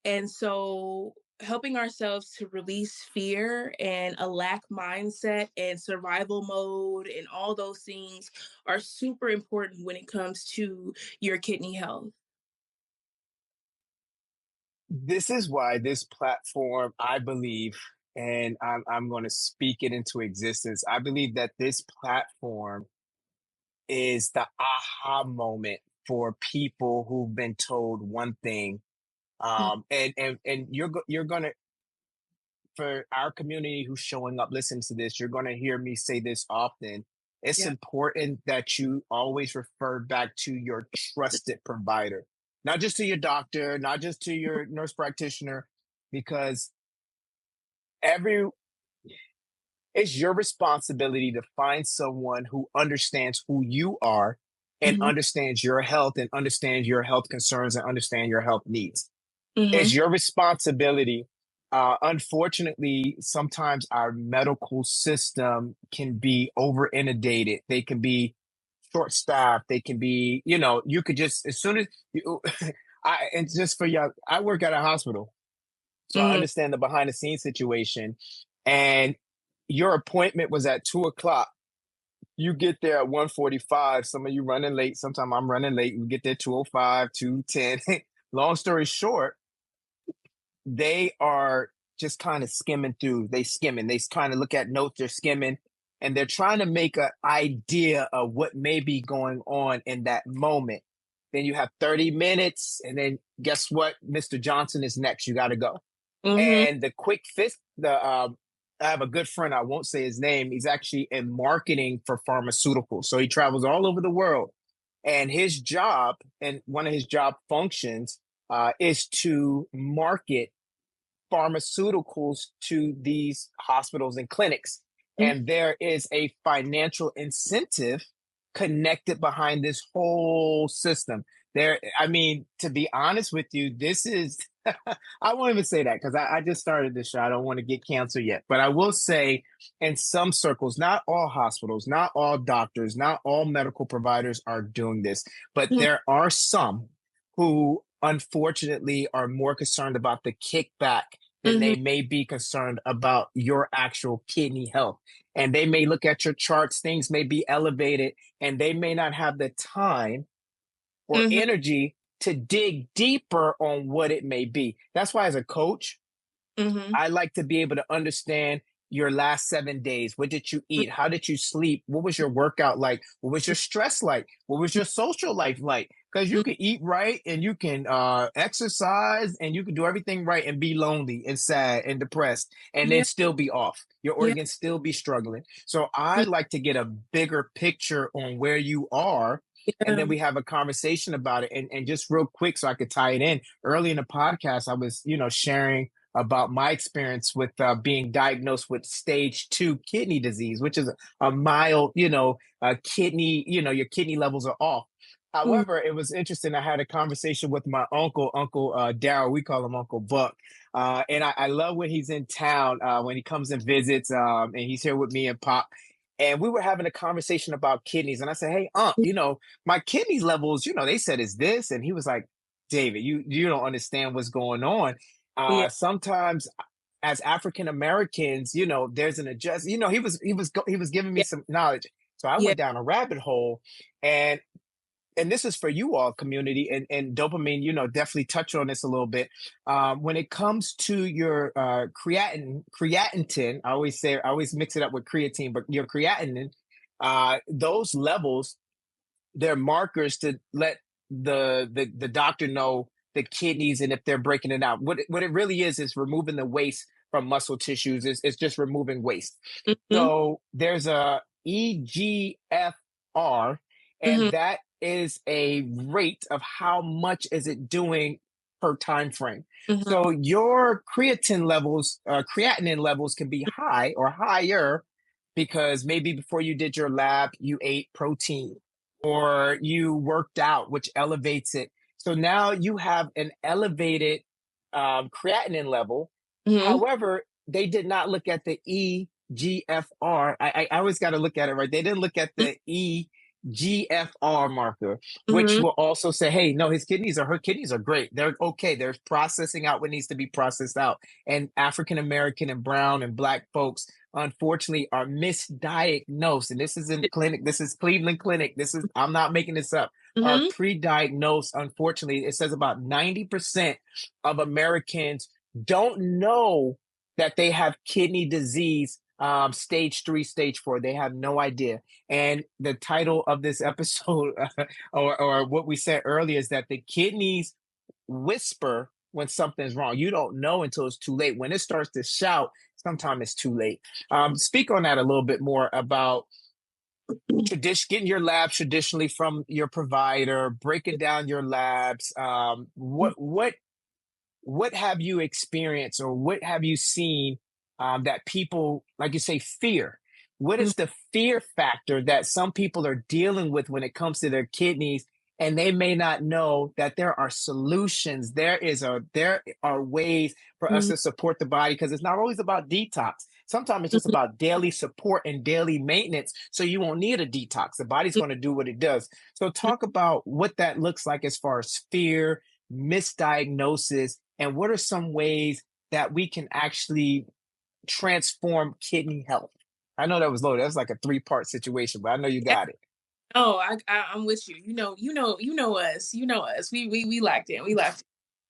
[SPEAKER 2] And so helping ourselves to release fear and a lack mindset and survival mode and all those things are super important when it comes to your kidney health.
[SPEAKER 3] This is why this platform, I believe, and I'm going to speak it into existence. I believe that this platform is the aha moment for people who've been told one thing. And you're gonna, for our community who's showing up, listen to this. You're gonna hear me say this often. It's
[SPEAKER 2] Yeah.
[SPEAKER 3] important that you always refer back to your trusted provider, not just to your doctor, not just to your nurse practitioner, because every it's your responsibility to find someone who understands who you are and
[SPEAKER 2] Hmm.
[SPEAKER 3] understands your health and understands your health concerns and understand your health needs. It's
[SPEAKER 2] Hmm.
[SPEAKER 3] your responsibility. Unfortunately, sometimes our medical system can be over inundated. They can be short staffed. They can be, you could just, as soon as you, and just for you, I work at a hospital. So I
[SPEAKER 2] Hmm.
[SPEAKER 3] understand the behind the scenes situation. And your appointment was at 2 o'clock. You get there at 1:45. Some of you running late. Sometimes I'm running late. We get there 2:05, 2:10. Long story short, they are just kind of skimming through. They skimming. They kind of look at notes. They're skimming, and they're trying to make an idea of what may be going on in that moment. Then you have 30 minutes, and then guess what? Mr. Johnson is next. You got to go.
[SPEAKER 2] Hmm.
[SPEAKER 3] And the quick fix, I have a good friend. I won't say his name. He's actually in marketing for pharmaceuticals. So he travels all over the world. And his job, and one of his job functions, is to market pharmaceuticals to these hospitals and clinics. And there is a financial incentive connected behind this whole system. I mean, to be honest with you, this is, I won't even say that because I just started this show. I don't want to get canceled yet. But I will say, in some circles, not all hospitals, not all doctors, not all medical providers are doing this, but
[SPEAKER 2] Hmm.
[SPEAKER 3] there are some who unfortunately are more concerned about the kickback than
[SPEAKER 2] Hmm.
[SPEAKER 3] they may be concerned about your actual kidney health. And they may look at your charts, things may be elevated, and they may not have the time or
[SPEAKER 2] Hmm.
[SPEAKER 3] energy to dig deeper on what it may be. That's why, as a coach,
[SPEAKER 2] Hmm.
[SPEAKER 3] I like to be able to understand your last 7 days. What did you eat? How did you sleep? What was your workout like? What was your stress like? What was your social life like? Because you can eat right and you can exercise and you can do everything right and be lonely and sad and depressed and then
[SPEAKER 2] Yeah.
[SPEAKER 3] still be off. Your
[SPEAKER 2] Yeah.
[SPEAKER 3] organs still be struggling. So I like to get a bigger picture on where you are. And
[SPEAKER 2] Yeah.
[SPEAKER 3] then we have a conversation about it. And just real quick, so I could tie it in. Early in the podcast, I was, sharing about my experience with being diagnosed with stage 2 kidney disease, which is a mild, kidney, your kidney levels are off.
[SPEAKER 2] Mm.
[SPEAKER 3] However, it was interesting. I had a conversation with my Uncle Daryl. We call him Uncle Buck. And I love when he's in town, when he comes and visits, and he's here with me and Pop. and we were having a conversation about kidneys. And I said, "Hey, my kidneys levels, they said is this." And he was like, "David, you don't understand what's going on.
[SPEAKER 2] Yeah.
[SPEAKER 3] Sometimes as African Americans, there's an adjust. He was giving me
[SPEAKER 2] Yeah.
[SPEAKER 3] some knowledge. So I
[SPEAKER 2] Yeah.
[SPEAKER 3] went down a rabbit hole, and this is for you all community, and dopamine, definitely touch on this a little bit. When it comes to your creatinine, I always mix it up with creatine, but your creatinine, those levels, they're markers to let the doctor know the kidneys and if they're breaking it out. What it really is removing the waste from muscle tissues. It's just removing waste.
[SPEAKER 2] Hmm.
[SPEAKER 3] So there's a EGFR, and
[SPEAKER 2] Hmm.
[SPEAKER 3] that is a rate of how much is it doing per time frame.
[SPEAKER 2] Hmm.
[SPEAKER 3] So your creatinine levels can be high or higher because maybe before you did your lab, you ate protein or you worked out, which elevates it. So now you have an elevated creatinine level.
[SPEAKER 2] Hmm.
[SPEAKER 3] However, they did not look at the EGFR. I always got to look at it right. They didn't look at the EGFR marker, which
[SPEAKER 2] Hmm.
[SPEAKER 3] will also say, hey, no, her kidneys are great. They're okay. They're processing out what needs to be processed out. And African American and brown and black folks, unfortunately, are misdiagnosed. And this is in clinic. This is Cleveland Clinic. I'm not making this up. Are
[SPEAKER 2] Hmm.
[SPEAKER 3] pre-diagnosed. Unfortunately, it says about 90% of Americans don't know that they have kidney disease, stage 3, stage 4. They have no idea. And the title of this episode, or what we said earlier, is that the kidneys whisper when something's wrong. You don't know until it's too late. When it starts to shout, sometimes it's too late. Speak on that a little bit more about getting your labs traditionally from your provider, breaking down your labs. What have you experienced, or what have you seen, that people, like you say, fear? What is the fear factor that some people are dealing with when it comes to their kidneys, and they may not know that there are solutions? There are ways for us
[SPEAKER 2] Hmm.
[SPEAKER 3] to support the body, because it's not always about detox. Sometimes it's just about daily support and daily maintenance, so you won't need a detox. The body's going to do what it does. So talk about what that looks like as far as fear, misdiagnosis, and what are some ways that we can actually transform kidney health? I know that was loaded. That's like a three-part situation, but I know you got it.
[SPEAKER 2] Oh, I'm with you. You know us. You know us. We locked in. We locked.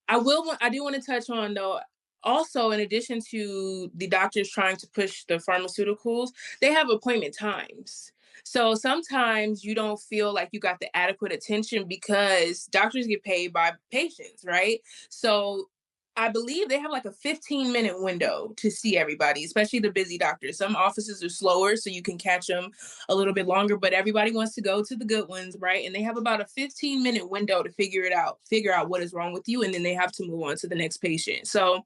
[SPEAKER 2] I do want to touch on though. Also, in addition to the doctors trying to push the pharmaceuticals, they have appointment times. So sometimes you don't feel like you got the adequate attention because doctors get paid by patients, right? So I believe they have like a 15-minute window to see everybody, especially the busy doctors. Some offices are slower, so you can catch them a little bit longer, but everybody wants to go to the good ones, right? And they have about a 15-minute window to figure out what is wrong with you, and then they have to move on to the next patient. So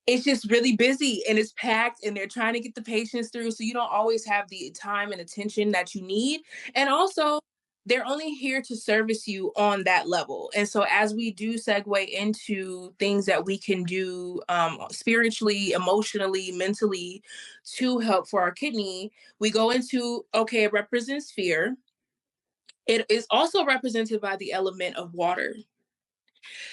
[SPEAKER 2] it's just really busy and it's packed, and they're trying to get the patients through. So you don't always have the time and attention that you need. And also, they're only here to service you on that level. And so, as we do segue into things that we can do spiritually, emotionally, mentally to help for our kidney, we go into okay, it represents fear. It is also represented by the element of water.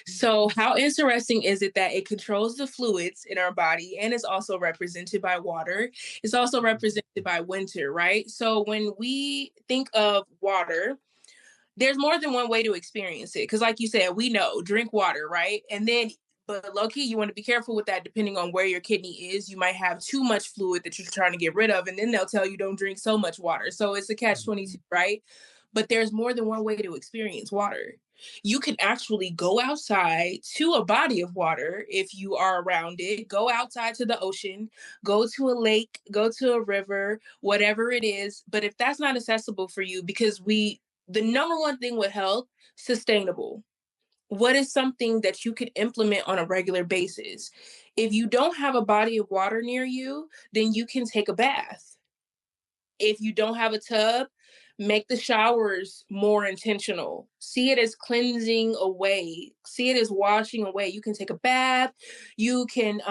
[SPEAKER 2] So, how interesting is it that it controls the fluids in our body and is also represented by water? It's also represented by winter, right? So, when we think of water, there's more than one way to experience it. Because, like you said, we know drink water, right? And then, but low key, you want to be careful with that depending on where your kidney is. You might have too much fluid that you're trying to get rid of, and then they'll tell you don't drink so much water. So, it's a catch 22, right? But there's more than one way to experience water. You can actually go outside to a body of water if you are around it, go outside to the ocean, go to a lake, go to a river, whatever it is. But if that's not accessible for you, because the number one thing with health, sustainable. What is something that you could implement on a regular basis? If you don't have a body of water near you, then you can take a bath. If you don't have a tub, make the showers more intentional. See it as cleansing away. See it as washing away. You can take a bath. You can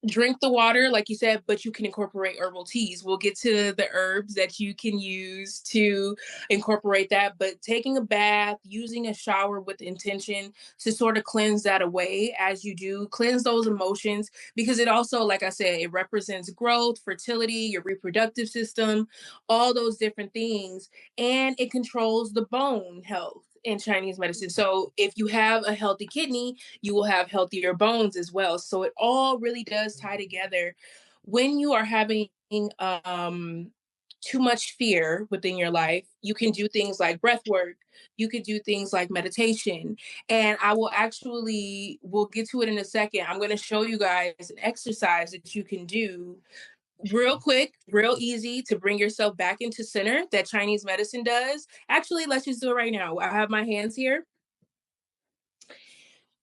[SPEAKER 2] Drink the water, like you said, but you can incorporate herbal teas. We'll get to the herbs that you can use to incorporate that, but taking a bath, using a shower with intention to sort of cleanse that away as you do, cleanse those emotions, because it also, like I said, it represents growth, fertility, your reproductive system, all those different things, and it controls the bone health in Chinese medicine. So if you have a healthy kidney, you will have healthier bones as well. So it all really does tie together. When you are having too much fear within your life, you can do things like breath work. You could do things like meditation. And I will actually, we'll get to it in a second. I'm going to show you guys an exercise that you can do real quick, real easy to bring yourself back into center that Chinese medicine does. Actually, let's just do it right now. I have my hands here.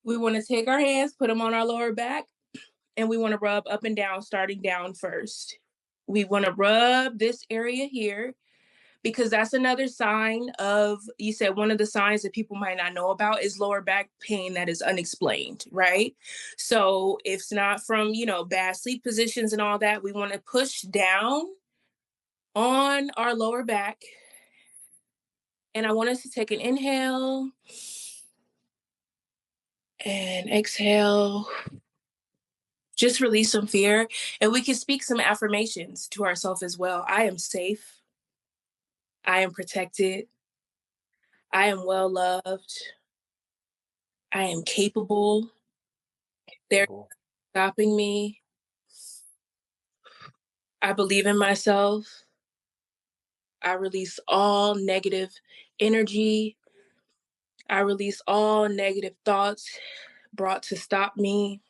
[SPEAKER 2] We want to take our hands, put them on our lower back, and we want to rub up and down, starting down first. We want to rub this area here because that's another sign of, you said one of the signs that people might not know about is lower back pain that is unexplained, right? So if it's not from, bad sleep positions and all that, we want to push down on our lower back. And I want us to take an inhale and exhale. Just release some fear, and we can speak some affirmations to ourselves as well. I am safe. I am protected. I am well loved. I am capable. They're stopping me. I believe in myself. I release all negative energy. I release all negative thoughts brought to stop me.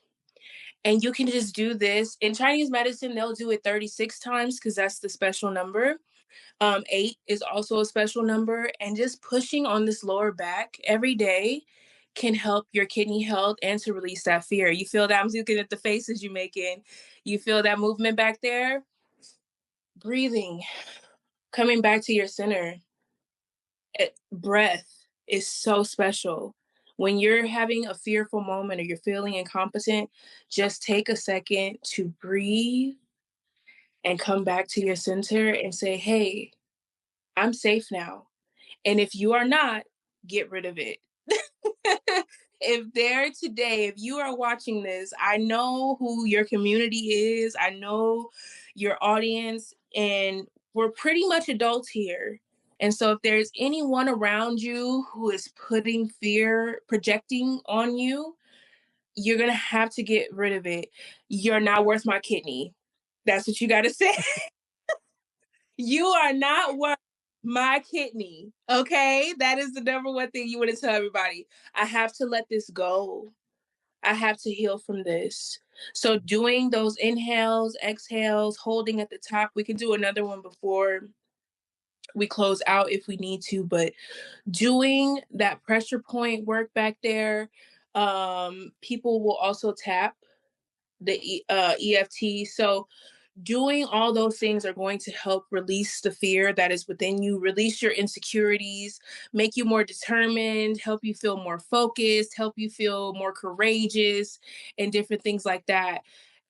[SPEAKER 2] And you can just do this. In Chinese medicine, they'll do it 36 times because that's the special number. 8 is also a special number. And just pushing on this lower back every day can help your kidney health and to release that fear. You feel that? I'm looking at the faces you're making. You feel that movement back there? Breathing, coming back to your center. Breath is so special. When you're having a fearful moment or you're feeling incompetent, just take a second to breathe and come back to your center and say, hey, I'm safe now. And if you are not, get rid of it. If there today, if you are watching this, I know who your community is, I know your audience, and we're pretty much adults here. And so if there's anyone around you who is putting fear, projecting on you, you're going to have to get rid of it. You're not worth my kidney. That's what you got to say. You are not worth my kidney. Okay. That is the number one thing you want to tell everybody. I have to let this go. I have to heal from this. So doing those inhales, exhales, holding at the top, we can do another one before we close out if we need to, but doing that pressure point work back there. People will also tap the EFT. So doing all those things are going to help release the fear that is within you, release your insecurities, make you more determined, help you feel more focused, help you feel more courageous, and different things like that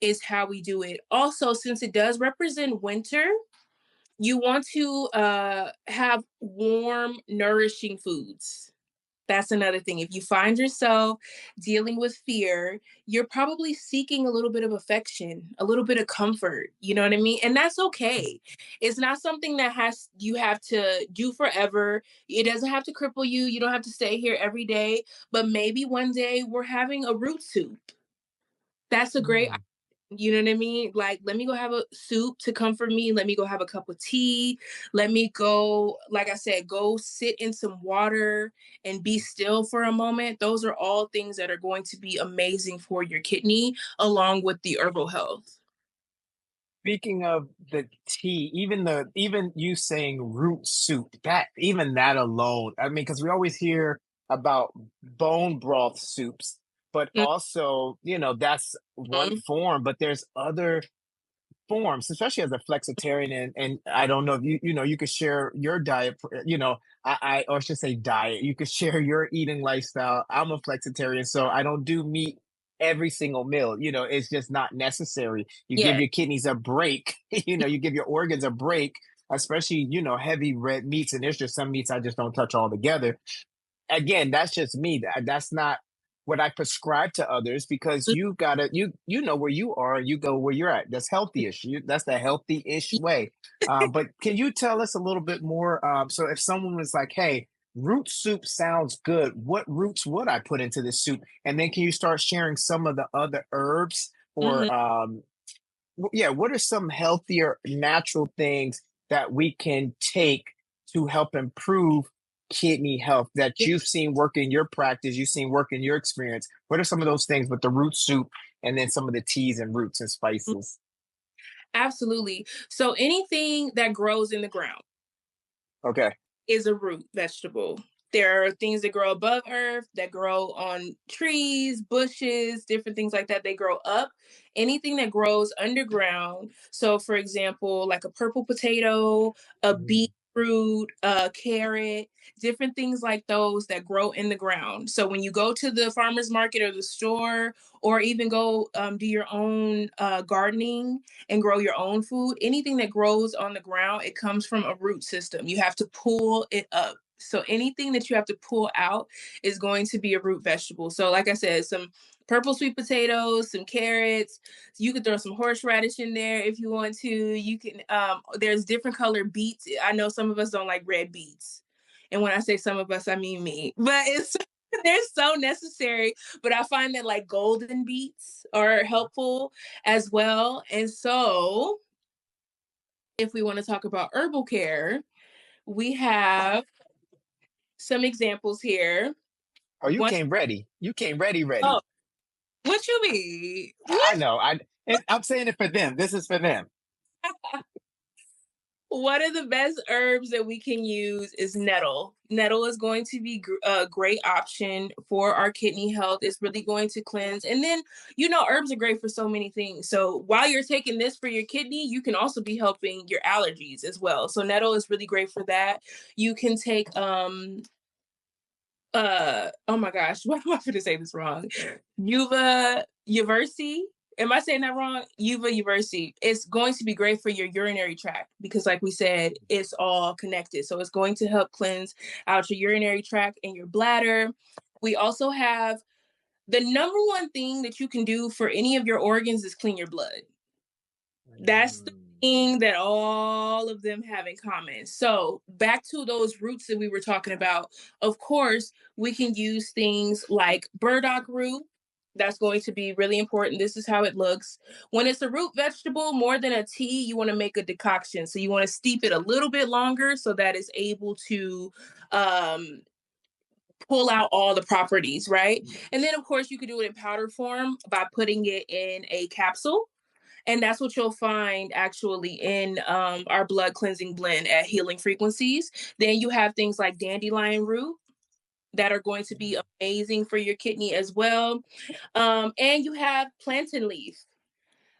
[SPEAKER 2] is how we do it. Also, since it does represent winter, you want to have warm, nourishing foods. That's another thing. If you find yourself dealing with fear, you're probably seeking a little bit of affection, a little bit of comfort. You know what I mean? And that's okay. It's not something that you have to do forever. It doesn't have to cripple you. You don't have to stay here every day. But maybe one day we're having a root soup. That's a great, you know what I mean? Like, let me go have a soup to comfort me. Let me go have a cup of tea. Let me go, like I said, go sit in some water and be still for a moment. Those are all things that are going to be amazing for your kidney, along with the herbal health.
[SPEAKER 3] Speaking of the tea, even you saying root soup, that alone, I mean, because we always hear about bone broth soups, but also, that's one
[SPEAKER 2] Mhm.
[SPEAKER 3] form, but there's other forms, especially as a flexitarian, and I don't know if you could share your diet, or I should say diet. You could share your eating lifestyle. I'm a flexitarian, so I don't do meat every single meal. It's just not necessary. You give
[SPEAKER 2] Yeah.
[SPEAKER 3] your kidneys a break. You give your organs a break, especially heavy red meats. And there's just some meats I just don't touch altogether. Again, that's just me. That's not what I prescribe to others, because you gotta you know where you are, you go where you're at. That's healthy-ish. That's the healthy-ish way. But can you tell us a little bit more? So if someone was like, "Hey, root soup sounds good. What roots would I put into this soup?" And then can you start sharing some of the other herbs,
[SPEAKER 2] Mhm.
[SPEAKER 3] or yeah, what are some healthier natural things that we can take to help improve kidney health that you've seen work in your practice, you've seen work in your experience? What are some of those things with the root soup, and then some of the teas and roots and spices?
[SPEAKER 2] Absolutely. So anything that grows in the ground
[SPEAKER 3] Okay.
[SPEAKER 2] is a root vegetable. There are things that grow above earth, that grow on trees, bushes, different things like that. They grow up. Anything that grows underground. So, for example, like a purple potato, a
[SPEAKER 3] Mm,
[SPEAKER 2] beetroot, a carrot, different things like those that grow in the ground. So, when you go to the farmer's market or the store, or even go do your own gardening and grow your own food, anything that grows on the ground, it comes from a root system. You have to pull it up. So anything that you have to pull out is going to be a root vegetable. So like I said, some purple sweet potatoes, some carrots. You could throw some horseradish in there if you want to. You can there's different colored beets. I know some of us don't like red beets. And when I say some of us, I mean me. But it's they're so necessary. But I find that like golden beets are helpful as well. And so, if we want to talk about herbal care, we have some examples here.
[SPEAKER 3] oh, you
[SPEAKER 2] One,
[SPEAKER 3] came ready. You came ready,
[SPEAKER 2] oh,
[SPEAKER 3] ready.
[SPEAKER 2] what you mean?
[SPEAKER 3] I know. I'm saying it for them. This is for them.
[SPEAKER 2] One of the best herbs that we can use is nettle. Nettle is going to be a great option for our kidney health. It's really going to cleanse. And then, herbs are great for so many things. So while you're taking this for your kidney, you can also be helping your allergies as well. So nettle is really great for that. You can take oh my gosh, why am I going to say this wrong? Uva Uversi. Am I saying that wrong? Uva Uversi. It's going to be great for your urinary tract because, like we said, it's all connected. So it's going to help cleanse out your urinary tract and your bladder. We also have the number one thing that you can do for any of your organs is clean your blood. That's the
[SPEAKER 3] Mm.
[SPEAKER 2] thing that all of them have in common. So, back to those roots that we were talking about. Of course, we can use things like burdock root. That's going to be really important. This is how it looks. When it's a root vegetable, more than a tea, you want to make a decoction. So, you want to steep it a little bit longer so that it's able to um, pull out all the properties, right? And then, of course, you could do it in powder form by putting it in a capsule, and that's what you'll find actually in our blood cleansing blend at Healing Frequencies. Then you have things like dandelion root that are going to be amazing for your kidney as well. And you have plantain leaf.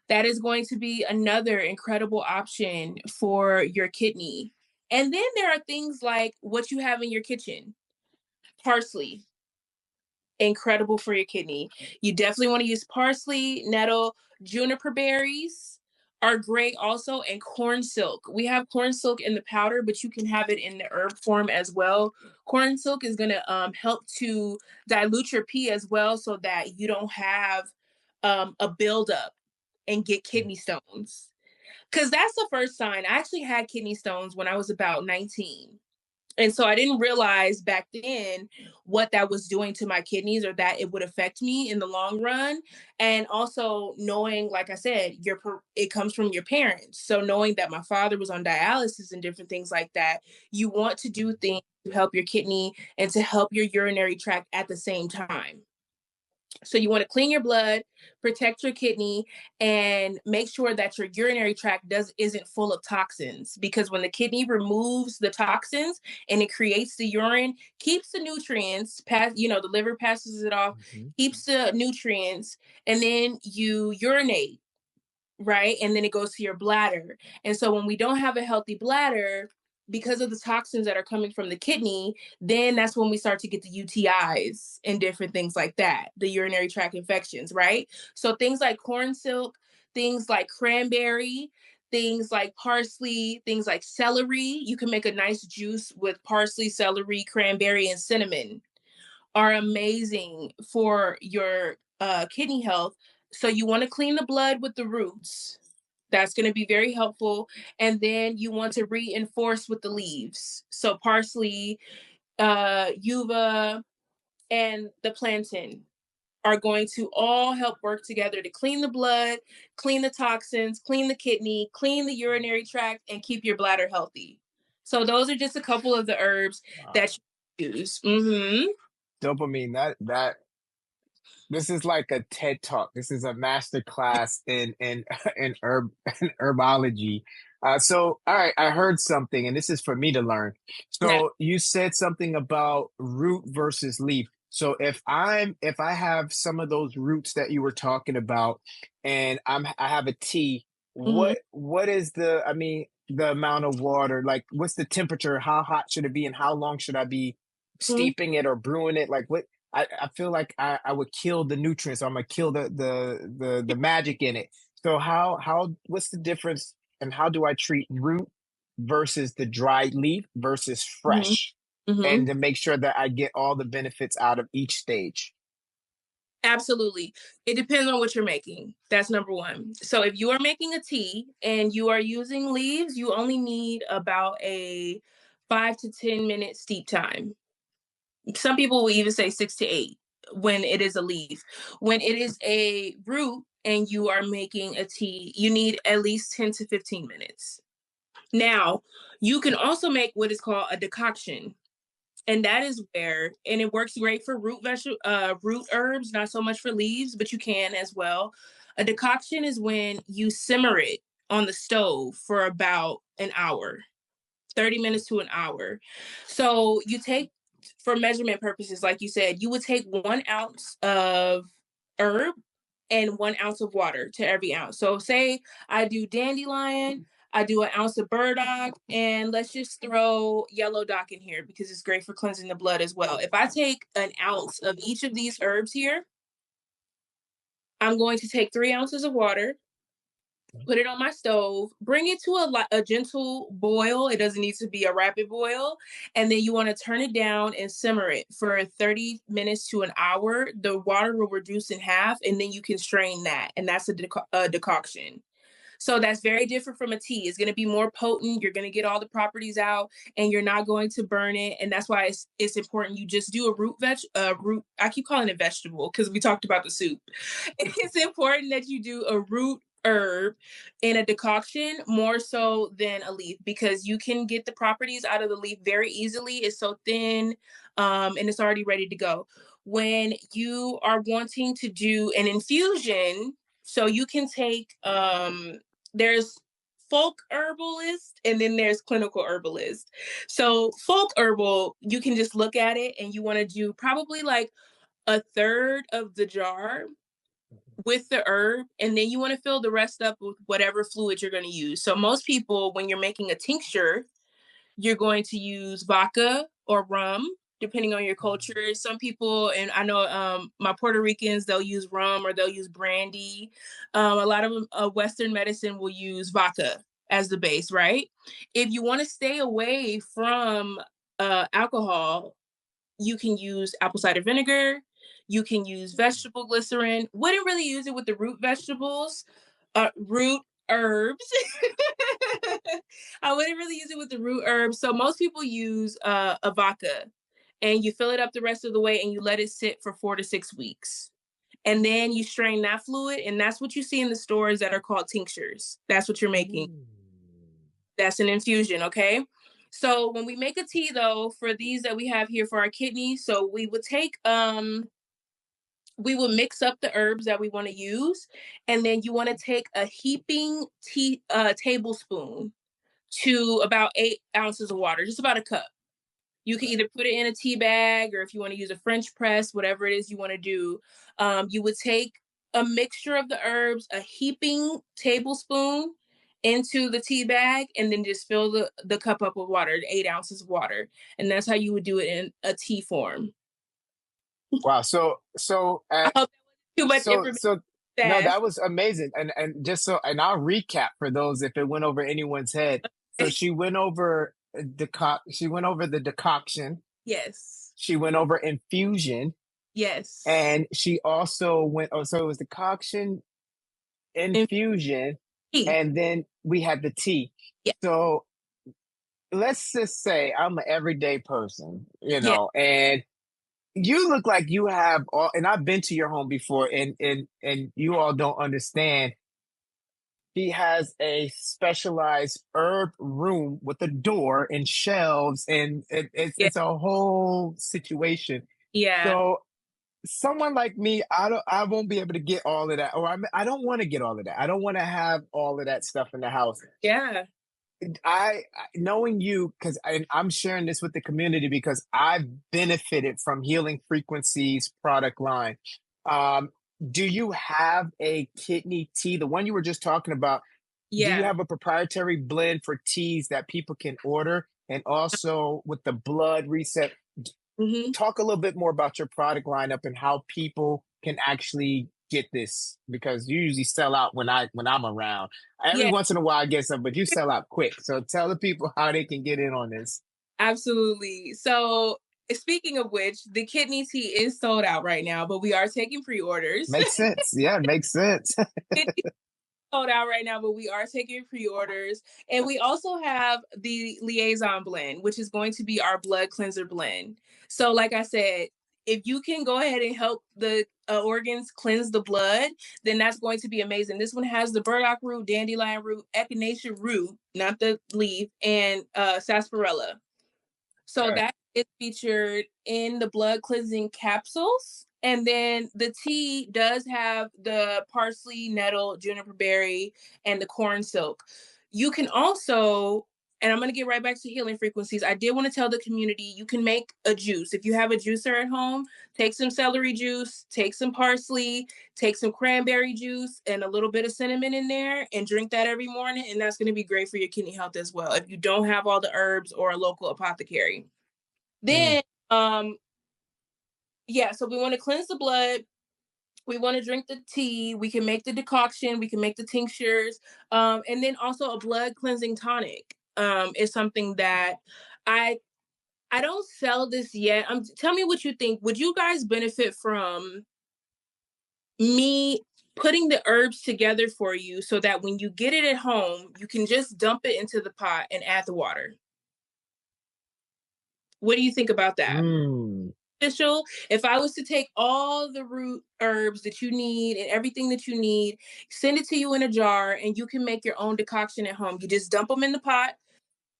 [SPEAKER 2] That is going to be another incredible option for your kidney. And then there are things like what you have in your kitchen: parsley, incredible for your kidney. You definitely want to use parsley, nettle, juniper berries are great also, and corn silk. We have corn silk in the powder, but you can have it in the herb form as well. Corn silk is going to help to dilute your pee as well so that you don't have a buildup and get kidney stones. Because that's the first sign. I actually had kidney stones when I was about 19. And so I didn't realize back then what that was doing to my kidneys or that it would affect me in the long run. And also knowing, like I said, it comes from your parents. So knowing that my father was on dialysis and different things like that, you want to do things to help your kidney and to help your urinary tract at the same time. So you want to clean your blood, protect your kidney, and make sure that your urinary tract isn't full of toxins. Because when the kidney removes the toxins and it creates the urine, keeps the nutrients the liver passes it off,
[SPEAKER 3] Mhm.
[SPEAKER 2] keeps the nutrients, and then you urinate, right? And then it goes to your bladder. And so when we don't have a healthy bladder, because of the toxins that are coming from the kidney, then that's when we start to get the UTIs and different things like that, the urinary tract infections, right? So things like corn silk, things like cranberry, things like parsley, things like celery. You can make a nice juice with parsley, celery, cranberry, and cinnamon are amazing for your kidney health. So you want to clean the blood with the roots. That's going to be very helpful. And then you want to reinforce with the leaves. So parsley, uva, and the plantain are going to all help work together to clean the blood, clean the toxins, clean the kidney, clean the urinary tract, and keep your bladder healthy. So those are just a couple of the herbs that you use. Mm-hmm.
[SPEAKER 3] Dopamine, that this is like a TED talk. This is a master class in in herb in herbology. So all right, I heard something, and this is for me to learn.
[SPEAKER 2] Yeah.
[SPEAKER 3] So you said something about root versus leaf. So if I have some of those roots that you were talking about, and I have a tea,
[SPEAKER 2] Mm-hmm.
[SPEAKER 3] what is the amount of water? Like, what's the temperature? How hot should it be, and how long should I be steeping it or brewing it? Like, what? I feel like I would kill the nutrients. I'm gonna kill the magic in it. So what's the difference, and how do I treat root versus the dried leaf versus
[SPEAKER 2] Mm-hmm.
[SPEAKER 3] fresh,
[SPEAKER 2] Mm-hmm.
[SPEAKER 3] and to make sure that I get all the benefits out of each stage?
[SPEAKER 2] Absolutely. It depends on what you're making. That's number one. So if you are making a tea and you are using leaves, you only need about a 5 to 10 minute steep time. Some people will even say 6 to 8 when it is a leaf. When it is a root and you are making a tea, you need at least 10 to 15 minutes. Now, you can also make what is called a decoction. And that is where, and it works great for root herbs, not so much for leaves, but you can as well. A decoction is when you simmer it on the stove for about an hour, 30 minutes to an hour. So you take, for measurement purposes, like you said, you would take 1 ounce of herb and 1 ounce of water to every ounce. So say I do dandelion, I do an ounce of burdock, and let's just throw yellow dock in here because it's great for cleansing the blood as well. If I take an ounce of each of these herbs here, I'm going to take 3 ounces of water, put it on my stove, bring it to a gentle boil. It doesn't need to be a rapid boil. And then you want to turn it down and simmer it for 30 minutes to an hour. The water will reduce in half, and then you can strain that. And that's a decoction. So that's very different from a tea. It's going to be more potent. You're going to get all the properties out, and you're not going to burn it. And that's why it's important. You just do a root. I keep calling it vegetable because we talked about the soup. It's important that you do a root herb in a decoction more so than a leaf, because you can get the properties out of the leaf very easily. It's so thin, and it's already ready to go. When you are wanting to do an infusion, so you can take there's folk herbalist and then there's clinical herbalist. So folk herbal, you can just look at it and you want to do probably like a third of the jar with the herb, and then you want to fill the rest up with whatever fluid you're going to use. So most people, when you're making a tincture, you're going to use vodka or rum, depending on your culture. Some people, and I know my Puerto Ricans, they'll use rum or they'll use brandy. A lot of Western medicine will use vodka as the base, right? If you want to stay away from alcohol, you can use apple cider vinegar. You can use vegetable glycerin. Wouldn't really use it with the root vegetables, root herbs. I wouldn't really use it with the root herbs. So most people use a vodka, and you fill it up the rest of the way and you let it sit for 4 to 6 weeks. And then you strain that fluid, and that's what you see in the stores that are called tinctures. That's what you're making. That's an infusion, okay? So when we make a tea though, for these that we have here for our kidneys, so we would take we will mix up the herbs that we want to use, and then you want to take a heaping tablespoon to about 8 ounces of water, just about a cup. You can either put it in a tea bag, or if you want to use a French press, whatever it is you want to do. You would take a mixture of the herbs, a heaping tablespoon, into the tea bag, and then just fill the cup up with water, 8 ounces of water. And that's how you would do it in a tea form.
[SPEAKER 3] Wow. So
[SPEAKER 2] I hope that wasn't too much
[SPEAKER 3] so
[SPEAKER 2] information
[SPEAKER 3] so no,
[SPEAKER 2] fast.
[SPEAKER 3] that was amazing. And just so, and I'll recap for those if it went over anyone's head. So she went over the decoction,
[SPEAKER 2] Yes.
[SPEAKER 3] she went over infusion,
[SPEAKER 2] Yes.
[SPEAKER 3] and she also went, oh, so it was decoction,
[SPEAKER 2] And
[SPEAKER 3] infusion,
[SPEAKER 2] tea.
[SPEAKER 3] and then we had the tea.
[SPEAKER 2] Yeah.
[SPEAKER 3] So let's just say I'm an everyday person,
[SPEAKER 2] Yeah.
[SPEAKER 3] and you look like you have all, and I've been to your home before, and you all don't understand. He has a specialized herb room with a door and shelves, and
[SPEAKER 2] Yeah.
[SPEAKER 3] it's a whole situation.
[SPEAKER 2] Yeah.
[SPEAKER 3] So someone like me, I won't be able to get all of that, or I don't want to get all of that. I don't want to have all of that stuff in the house.
[SPEAKER 2] Yeah.
[SPEAKER 3] Knowing you, because I'm sharing this with the community because I've benefited from Healing Frequencies product line. Um, do you have a kidney tea, the one you were just talking about? Do you
[SPEAKER 2] Yeah.
[SPEAKER 3] have a proprietary blend for teas that people can order? And also with the blood reset,
[SPEAKER 2] Hmm.
[SPEAKER 3] talk a little bit more about your product lineup and how people can actually get this, because you usually sell out when I'm around. Every
[SPEAKER 2] Yeah.
[SPEAKER 3] once in a while I get some, but you sell out quick. So tell the people how they can get in on this.
[SPEAKER 2] Absolutely. So, speaking of which, the kidney tea is sold out right now, but we are taking pre-orders.
[SPEAKER 3] Makes sense. Yeah, makes sense.
[SPEAKER 2] Sold out right now, but we are taking pre-orders. And we also have the liaison blend, which is going to be our blood cleanser blend. So, like I said, if you can go ahead and help the organs cleanse the blood, then that's going to be amazing. This one has the burdock root, dandelion root, echinacea root, not the leaf, and sarsaparilla. So
[SPEAKER 3] Okay.
[SPEAKER 2] that is featured in the blood cleansing capsules. And then the tea does have the parsley, nettle, juniper berry, and the corn silk. You can also, and I'm going to get right back to Healing Frequencies. I did want to tell the community you can make a juice. If you have a juicer at home, take some celery juice, take some parsley, take some cranberry juice, and a little bit of cinnamon in there, and drink that every morning. And that's going to be great for your kidney health as well, if you don't have all the herbs or a local apothecary.
[SPEAKER 3] Mm,
[SPEAKER 2] Then, um, yeah, so we want to cleanse the blood. We want to drink the tea. We can make the decoction. We can make the tinctures. And then also a blood cleansing tonic is something that I I don't sell this yet. Tell me what you think. Would you guys benefit from me putting the herbs together for you so that when you get it at home, you can just dump it into the pot and add the water? What do you think about that?
[SPEAKER 3] mm.
[SPEAKER 2] Beneficial. If I was to take all the root herbs that you need and everything that you need, send it to you in a jar, and you can make your own decoction at home. You just dump them in the pot,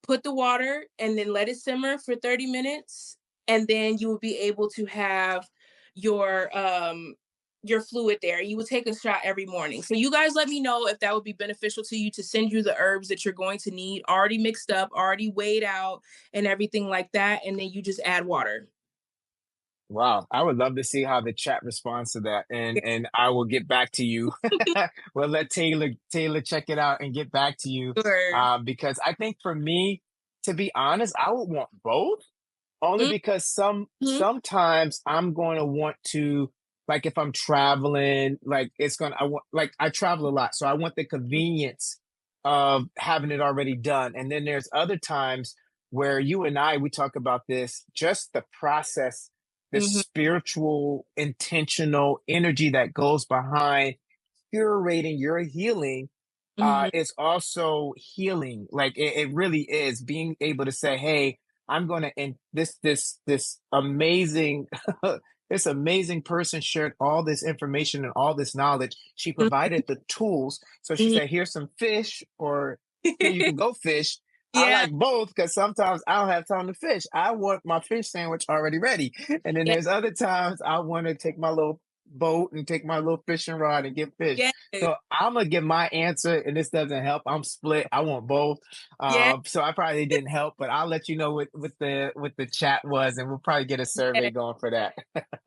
[SPEAKER 2] put the water, and then let it simmer for 30 minutes. And then you will be able to have your fluid there. You would take a shot every morning. So you guys let me know if that would be beneficial to you, to send you the herbs that you're going to need already mixed up, already weighed out, and everything like that. And then you just add water.
[SPEAKER 3] Wow, I would love to see how the chat responds to that, and I will get back to you. We'll let Taylor check it out and get back to you,
[SPEAKER 2] Sure.
[SPEAKER 3] because I think for me, to be honest, I would want both. Only because
[SPEAKER 2] Mhm.
[SPEAKER 3] sometimes I'm going to want to, like if I'm traveling, like I travel a lot, so I want the convenience of having it already done. And then there's other times where you and we talk about this, just the process, the
[SPEAKER 2] Mhm.
[SPEAKER 3] spiritual, intentional energy that goes behind curating your healing,
[SPEAKER 2] Mhm.
[SPEAKER 3] is also healing. Like it really is being able to say, "Hey, I'm going to," and this amazing this amazing person shared all this information and all this knowledge. She provided the tools. So she
[SPEAKER 2] Mhm.
[SPEAKER 3] said, "Here's some fish," or "Here, you can go fish." I
[SPEAKER 2] Yeah.
[SPEAKER 3] like both because sometimes I don't have time to fish. I want my fish sandwich already ready. And then
[SPEAKER 2] Yeah.
[SPEAKER 3] there's other times I want to take my little boat and take my little fishing rod and get fish.
[SPEAKER 2] Yeah.
[SPEAKER 3] So I'm gonna give my answer, and this doesn't help. I'm split. I want both.
[SPEAKER 2] Yeah.
[SPEAKER 3] So I probably didn't help, but I'll let you know what the chat was, and we'll probably get a survey
[SPEAKER 2] Yeah.
[SPEAKER 3] going for that.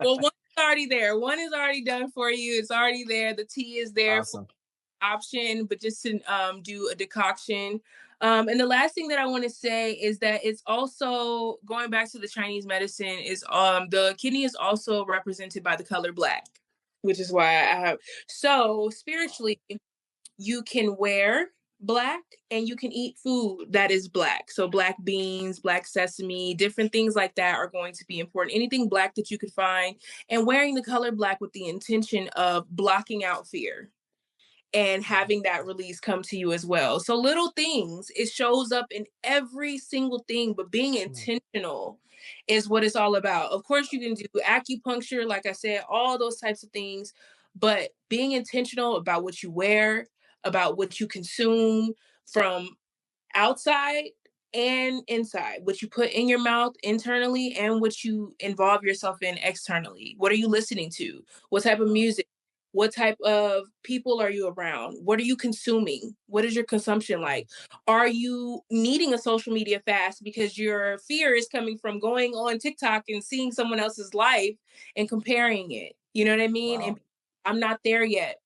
[SPEAKER 2] Well, one is already there. One is already done for you. It's already there. The tea is there for
[SPEAKER 3] Awesome.
[SPEAKER 2] option, but just to do a decoction. And the last thing that I want to say is that it's also going back to the Chinese medicine is the kidney is also represented by the color black, which is why I have so spiritually you can wear black and you can eat food that is black. So black beans, black sesame, different things like that are going to be important. Anything black that you could find and wearing the color black with the intention of blocking out fear and having that release come to you as well. So little things, it shows up in every single thing, but being intentional is what it's all about. Of course, you can do acupuncture, like I said, all those types of things, but being intentional about what you wear, about what you consume from outside and inside, what you put in your mouth internally and what you involve yourself in externally. What are you listening to? What type of music? What type of people are you around? What are you consuming? What is your consumption like? Are you needing a social media fast because your fear is coming from going on TikTok and seeing someone else's life and comparing it? You know what I mean?
[SPEAKER 3] Wow.
[SPEAKER 2] And I'm not there yet.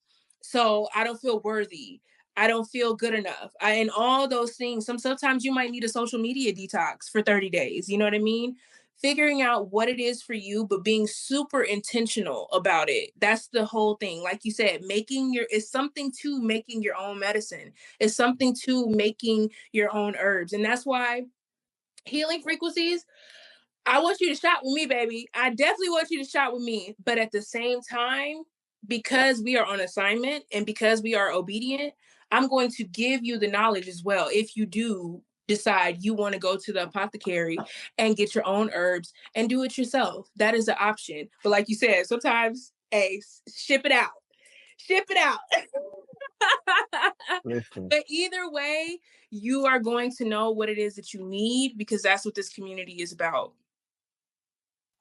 [SPEAKER 2] So I don't feel worthy. I don't feel good enough. And all those things. Sometimes you might need a social media detox for 30 days. You know what I mean? Figuring out what it is for you, but being super intentional about it. That's the whole thing. Like you said, it's something to making your own medicine. It's something to making your own herbs. And that's why healing frequencies, I want you to shop with me, baby. I definitely want you to shop with me. But at the same time, because we are on assignment and because we are obedient, I'm going to give you the knowledge as well. If you do decide you want to go to the apothecary and get your own herbs and do it yourself, that is an option. But like you said, sometimes, hey, ship it out. Ship it out.
[SPEAKER 3] Listen,
[SPEAKER 2] But either way, you are going to know what it is that you need because that's what this community is about.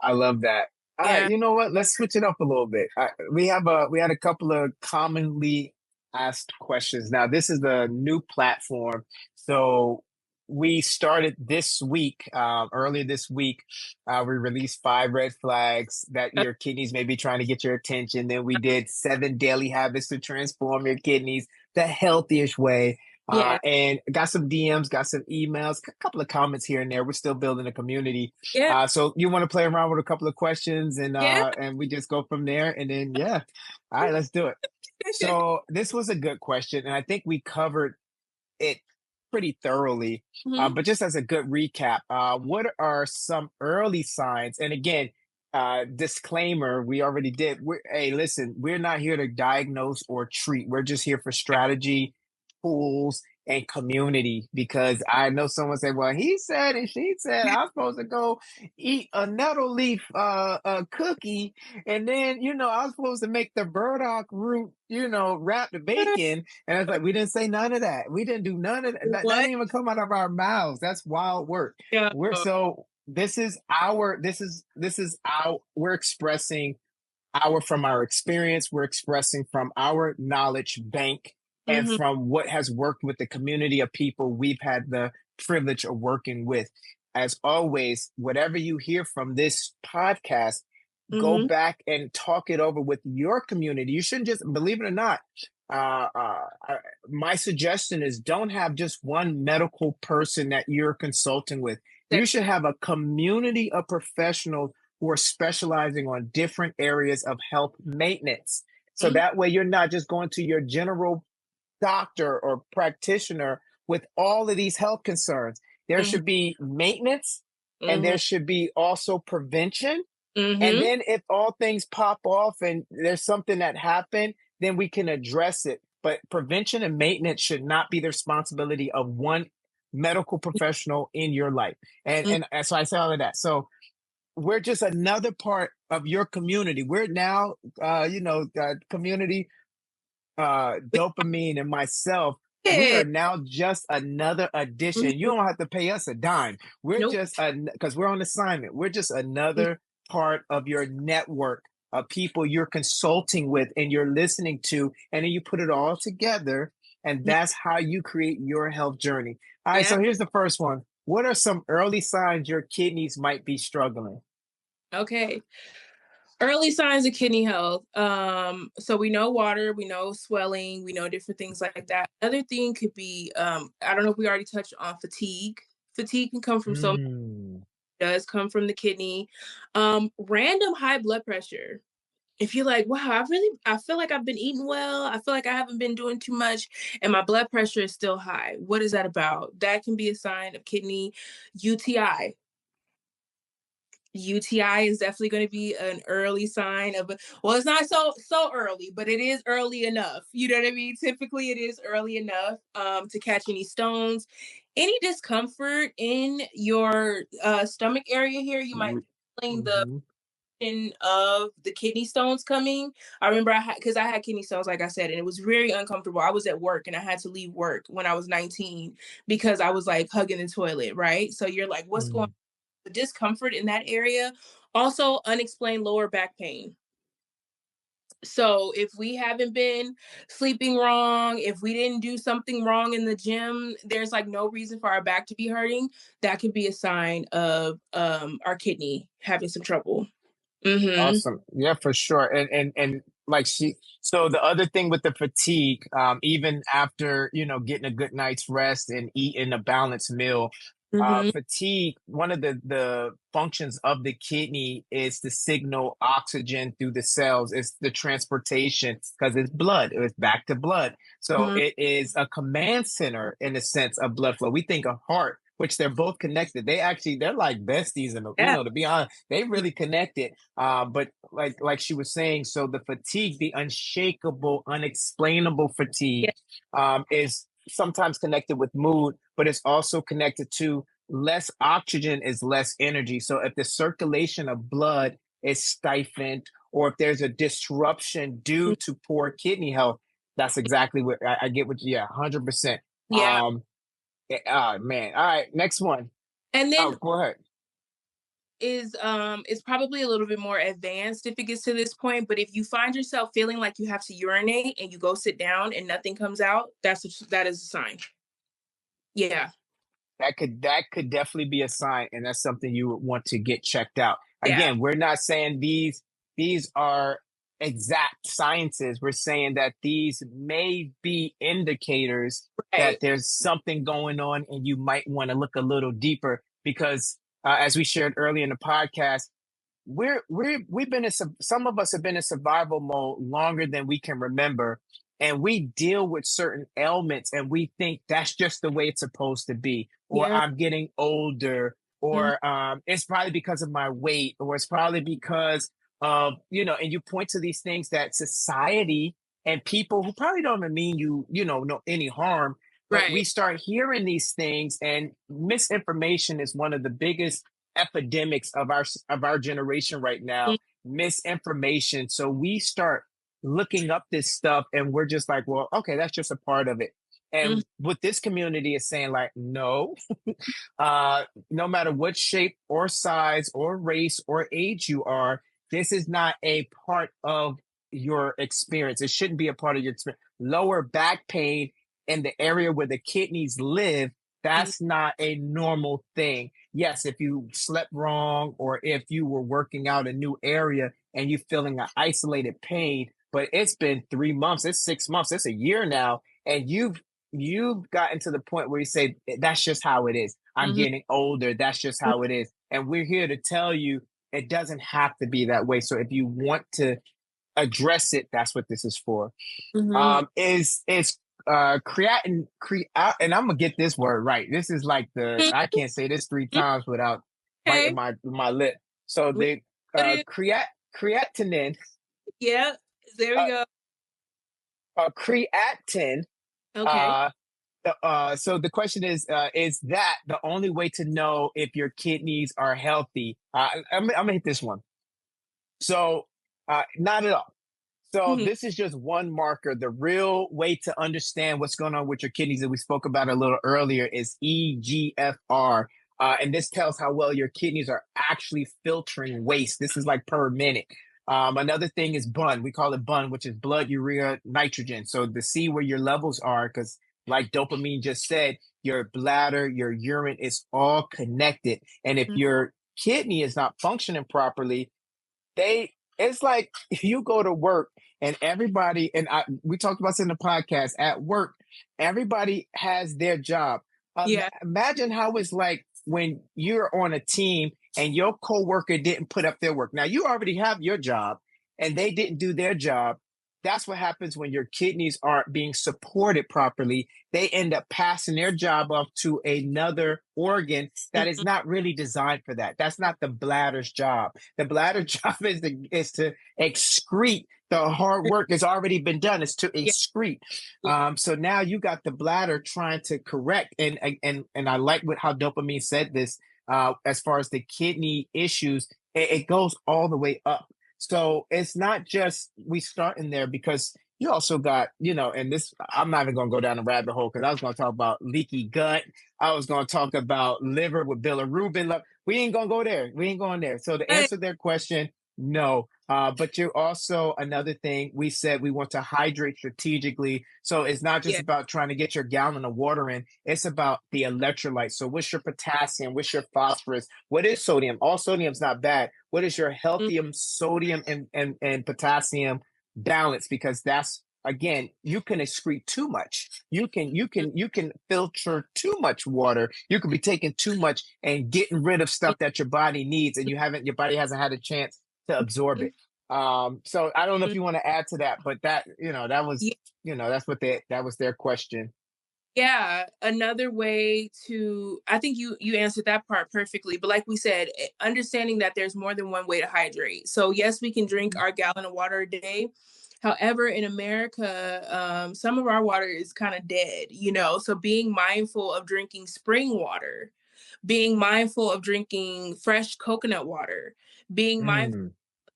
[SPEAKER 3] I love that. All right,
[SPEAKER 2] Yeah.
[SPEAKER 3] you know what? Let's switch it up a little bit. We had a couple of commonly asked questions. Now, this is the new platform, so we started this week. Earlier this week, we released 5 red flags that your kidneys may be trying to get your attention. Then we did 7 daily habits to transform your kidneys the healthiest way.
[SPEAKER 2] Yeah.
[SPEAKER 3] And got some DMs, got some emails, a couple of comments here and there. We're still building a community.
[SPEAKER 2] Yeah.
[SPEAKER 3] So you want to play around with a couple of questions
[SPEAKER 2] Yeah.
[SPEAKER 3] and we just go from there and then yeah. All right, let's do it. So this was a good question and I think we covered it pretty thoroughly.
[SPEAKER 2] Mhm.
[SPEAKER 3] But just as a good recap, what are some early signs? And again, disclaimer, we already did. Hey, listen, we're not here to diagnose or treat. We're just here for strategy, tools, and community. Because I know someone said, "Well, he said and she said I'm supposed to go eat a nettle leaf cookie, and then I was supposed to make the burdock root, wrap the bacon." And I was like, "We didn't say none of that. We didn't do none of that. That
[SPEAKER 2] What?
[SPEAKER 3] didn't even come out of our mouths. That's wild work."
[SPEAKER 2] Yeah.
[SPEAKER 3] We're so this is our we're expressing from our experience, we're expressing from our knowledge bank and
[SPEAKER 2] Mhm.
[SPEAKER 3] from what has worked with the community of people we've had the privilege of working with. As always, whatever you hear from this podcast, go
[SPEAKER 2] Mhm.
[SPEAKER 3] back and talk it over with your community. You shouldn't just, believe it or not, uh, uh, uh, my suggestion is don't have just one medical person that you're consulting with. You should have a community of professionals who are specializing on different areas of health maintenance. So
[SPEAKER 2] Mhm.
[SPEAKER 3] that way you're not just going to your general doctor or practitioner with all of these health concerns. There
[SPEAKER 2] Mhm.
[SPEAKER 3] should be maintenance and
[SPEAKER 2] Mhm.
[SPEAKER 3] there should be also prevention. And
[SPEAKER 2] Mhm.
[SPEAKER 3] then if all things pop off and there's something that happened, then we can address it. But prevention and maintenance should not be the responsibility of one medical professional in your life. And so I say all of that. So we're just another part of your community. We're now, community, Dopamine and myself. We
[SPEAKER 2] Yeah.
[SPEAKER 3] are now just another addition. You
[SPEAKER 2] Mhm.
[SPEAKER 3] don't have to pay us a dime. We're
[SPEAKER 2] Nope.
[SPEAKER 3] just because we're on assignment. We're just another part of your network of people you're consulting with and you're listening to, and then you put it all together, and
[SPEAKER 2] Mhm.
[SPEAKER 3] that's how you create your health journey. All right.
[SPEAKER 2] Yeah.
[SPEAKER 3] So here's the first one. What are some early signs your kidneys might be struggling?
[SPEAKER 2] Okay. Early signs of kidney health. So we know water, we know swelling, we know different things like that. Other thing could be, I don't know if we already touched on fatigue. Fatigue can come from so
[SPEAKER 3] Mm.
[SPEAKER 2] does come from the kidney. Random high blood pressure. If you're like, wow, I feel like I've been eating well. I feel like I haven't been doing too much and my blood pressure is still high. What is that about? That can be a sign of kidney. UTI. UTI is definitely going to be an early sign of, well, it's not so early, but it is early enough. You know what I mean? Typically it is early enough to catch any stones. Any discomfort in your stomach area here, you might be feeling the
[SPEAKER 3] Mm-hmm.
[SPEAKER 2] of the kidney stones coming. I remember because I had kidney stones, like I said, and it was very uncomfortable. I was at work and I had to leave work when I was 19 because I was like hugging the toilet, right? So you're like, what's going on? The discomfort in that area. Also, unexplained lower back pain. So if we haven't been sleeping wrong, if we didn't do something wrong in the gym, there's like no reason for our back to be hurting. That could be a sign of our kidney having some trouble. Mm-hmm.
[SPEAKER 3] Awesome. Yeah, for sure. And like so the other thing with the fatigue, even after, getting a good night's rest and eating a balanced meal,
[SPEAKER 2] Mm-hmm.
[SPEAKER 3] fatigue, one of the functions of the kidney is to signal oxygen through the cells. It's the transportation because it's blood. It's back to blood. So
[SPEAKER 2] Mm-hmm.
[SPEAKER 3] it is a command center in the sense of blood flow. We think of heart, which they're both connected. They're like besties, and
[SPEAKER 2] Yeah.
[SPEAKER 3] to be honest, they really connected. But like she was saying, so the fatigue, the unshakable, unexplainable fatigue,
[SPEAKER 2] Yeah.
[SPEAKER 3] is sometimes connected with mood, but it's also connected to less oxygen is less energy. So if the circulation of blood is stifled, or if there's a disruption due to poor kidney health, that's exactly what I get. What, yeah, 100%.
[SPEAKER 2] Yeah.
[SPEAKER 3] Man. All right, next one.
[SPEAKER 2] And
[SPEAKER 3] Oh,
[SPEAKER 2] then
[SPEAKER 3] go ahead.
[SPEAKER 2] is probably a little bit more advanced if it gets to this point, but if you find yourself feeling like you have to urinate and you go sit down and nothing comes out, that is a sign. Yeah.
[SPEAKER 3] That could definitely be a sign, and that's something you would want to get checked out.
[SPEAKER 2] Yeah.
[SPEAKER 3] Again, we're not saying these are exact sciences. We're saying that these may be indicators that
[SPEAKER 2] Right.
[SPEAKER 3] there's something going on, and you might want to look a little deeper because, as we shared earlier in the podcast, we've been in some of us have been in survival mode longer than we can remember, and we deal with certain ailments and we think that's just the way it's supposed to be, or
[SPEAKER 2] Yeah.
[SPEAKER 3] I'm getting older,
[SPEAKER 2] Mhm.
[SPEAKER 3] or it's probably because of my weight, or it's probably because of, and you point to these things that society and people who probably don't even mean no any harm, but we
[SPEAKER 2] Right.
[SPEAKER 3] start hearing these things, and misinformation is one of the biggest epidemics of our generation right now. Misinformation. So we start looking up this stuff, and we're just like, well, okay, that's just a part of it.
[SPEAKER 2] Mhm.
[SPEAKER 3] And what this community is saying, like, no, uh, no matter what shape or size or race or age you are, this is not a part of your experience. It shouldn't be a part of your experience. Lower back pain in the area where the kidneys live,
[SPEAKER 2] Mhm.
[SPEAKER 3] that's not a normal thing. Yes, if you slept wrong, or if you were working out a new area and you're feeling an isolated pain, but it's been 3 months, it's 6 months, it's a year now, and you've gotten to the point where you say that's just how it is. I'm
[SPEAKER 2] Mhm.
[SPEAKER 3] getting older. That's just how it is. And we're here to tell you it doesn't have to be that way. So if you want to address it, that's what this is for.
[SPEAKER 2] Mhm.
[SPEAKER 3] Is creatin and I'm gonna get this word right. This is like
[SPEAKER 2] Mhm.
[SPEAKER 3] I can't say this three times without biting
[SPEAKER 2] Okay.
[SPEAKER 3] my lip. So
[SPEAKER 2] We
[SPEAKER 3] the
[SPEAKER 2] put it.
[SPEAKER 3] creatinine,
[SPEAKER 2] Yeah. There we
[SPEAKER 3] uh,
[SPEAKER 2] go.
[SPEAKER 3] creatin,
[SPEAKER 2] Okay.
[SPEAKER 3] uh, so the question is that the only way to know if your kidneys are healthy? I'm gonna hit this one. So, not at all. So
[SPEAKER 2] Mhm.
[SPEAKER 3] this is just one marker. The real way to understand what's going on with your kidneys that we spoke about a little earlier is EGFR. And this tells how well your kidneys are actually filtering waste. This is like per minute. Another thing is BUN. We call it BUN, which is blood, urea, nitrogen. So to see where your levels are, because like dopamine just said, your bladder, your urine is all connected. And if
[SPEAKER 2] Mhm.
[SPEAKER 3] your kidney is not functioning properly, they It's like you go to work and everybody, and we talked about this in the podcast, at work, everybody has their job.
[SPEAKER 2] Yeah.
[SPEAKER 3] Imagine how it's like when you're on a team and your coworker didn't put up their work. Now you already have your job and they didn't do their job. That's what happens when your kidneys aren't being supported properly. They end up passing their job off to another organ that is
[SPEAKER 2] Mhm.
[SPEAKER 3] not really designed for that. That's not the bladder's job. The bladder job is to excrete. The hard work has already been done. It's to
[SPEAKER 2] Yeah.
[SPEAKER 3] excrete.
[SPEAKER 2] Yeah.
[SPEAKER 3] So now you got the bladder trying to correct. And I like how dopamine said this. As far as the kidney issues, it goes all the way up. So it's not just we start in there because you also got, and this, I'm not even going to go down the rabbit hole because I was going to talk about leaky gut. I was going to talk about liver with bilirubin. We ain't going to go there. We ain't going there. So to
[SPEAKER 2] Hey,
[SPEAKER 3] answer their question, no. But you're also another thing we said we want to hydrate strategically. So it's not just
[SPEAKER 2] yeah.
[SPEAKER 3] about trying to get your gallon of water in, it's about the electrolytes. So what's your potassium? What's your phosphorus? What is sodium? All sodium's not bad. What is your
[SPEAKER 2] Mm,
[SPEAKER 3] healthy sodium and potassium balance? Because that's again, you can excrete too much.
[SPEAKER 2] mm,
[SPEAKER 3] You can filter too much water. You could be taking too much and getting rid of stuff that your body needs, and your body hasn't had a chance to absorb
[SPEAKER 2] mm,
[SPEAKER 3] it. So I don't know if
[SPEAKER 2] mm.
[SPEAKER 3] you want to add to that, but that was,
[SPEAKER 2] Yeah.
[SPEAKER 3] that's what that was their question.
[SPEAKER 2] Yeah, another way to I think you answered that part perfectly, but like we said, understanding that there's more than one way to hydrate. So yes, we can drink our gallon of water a day. However, in America, some of our water is kind of dead, so being mindful of drinking spring water, being mindful of drinking fresh coconut water, being mindful
[SPEAKER 3] Mm.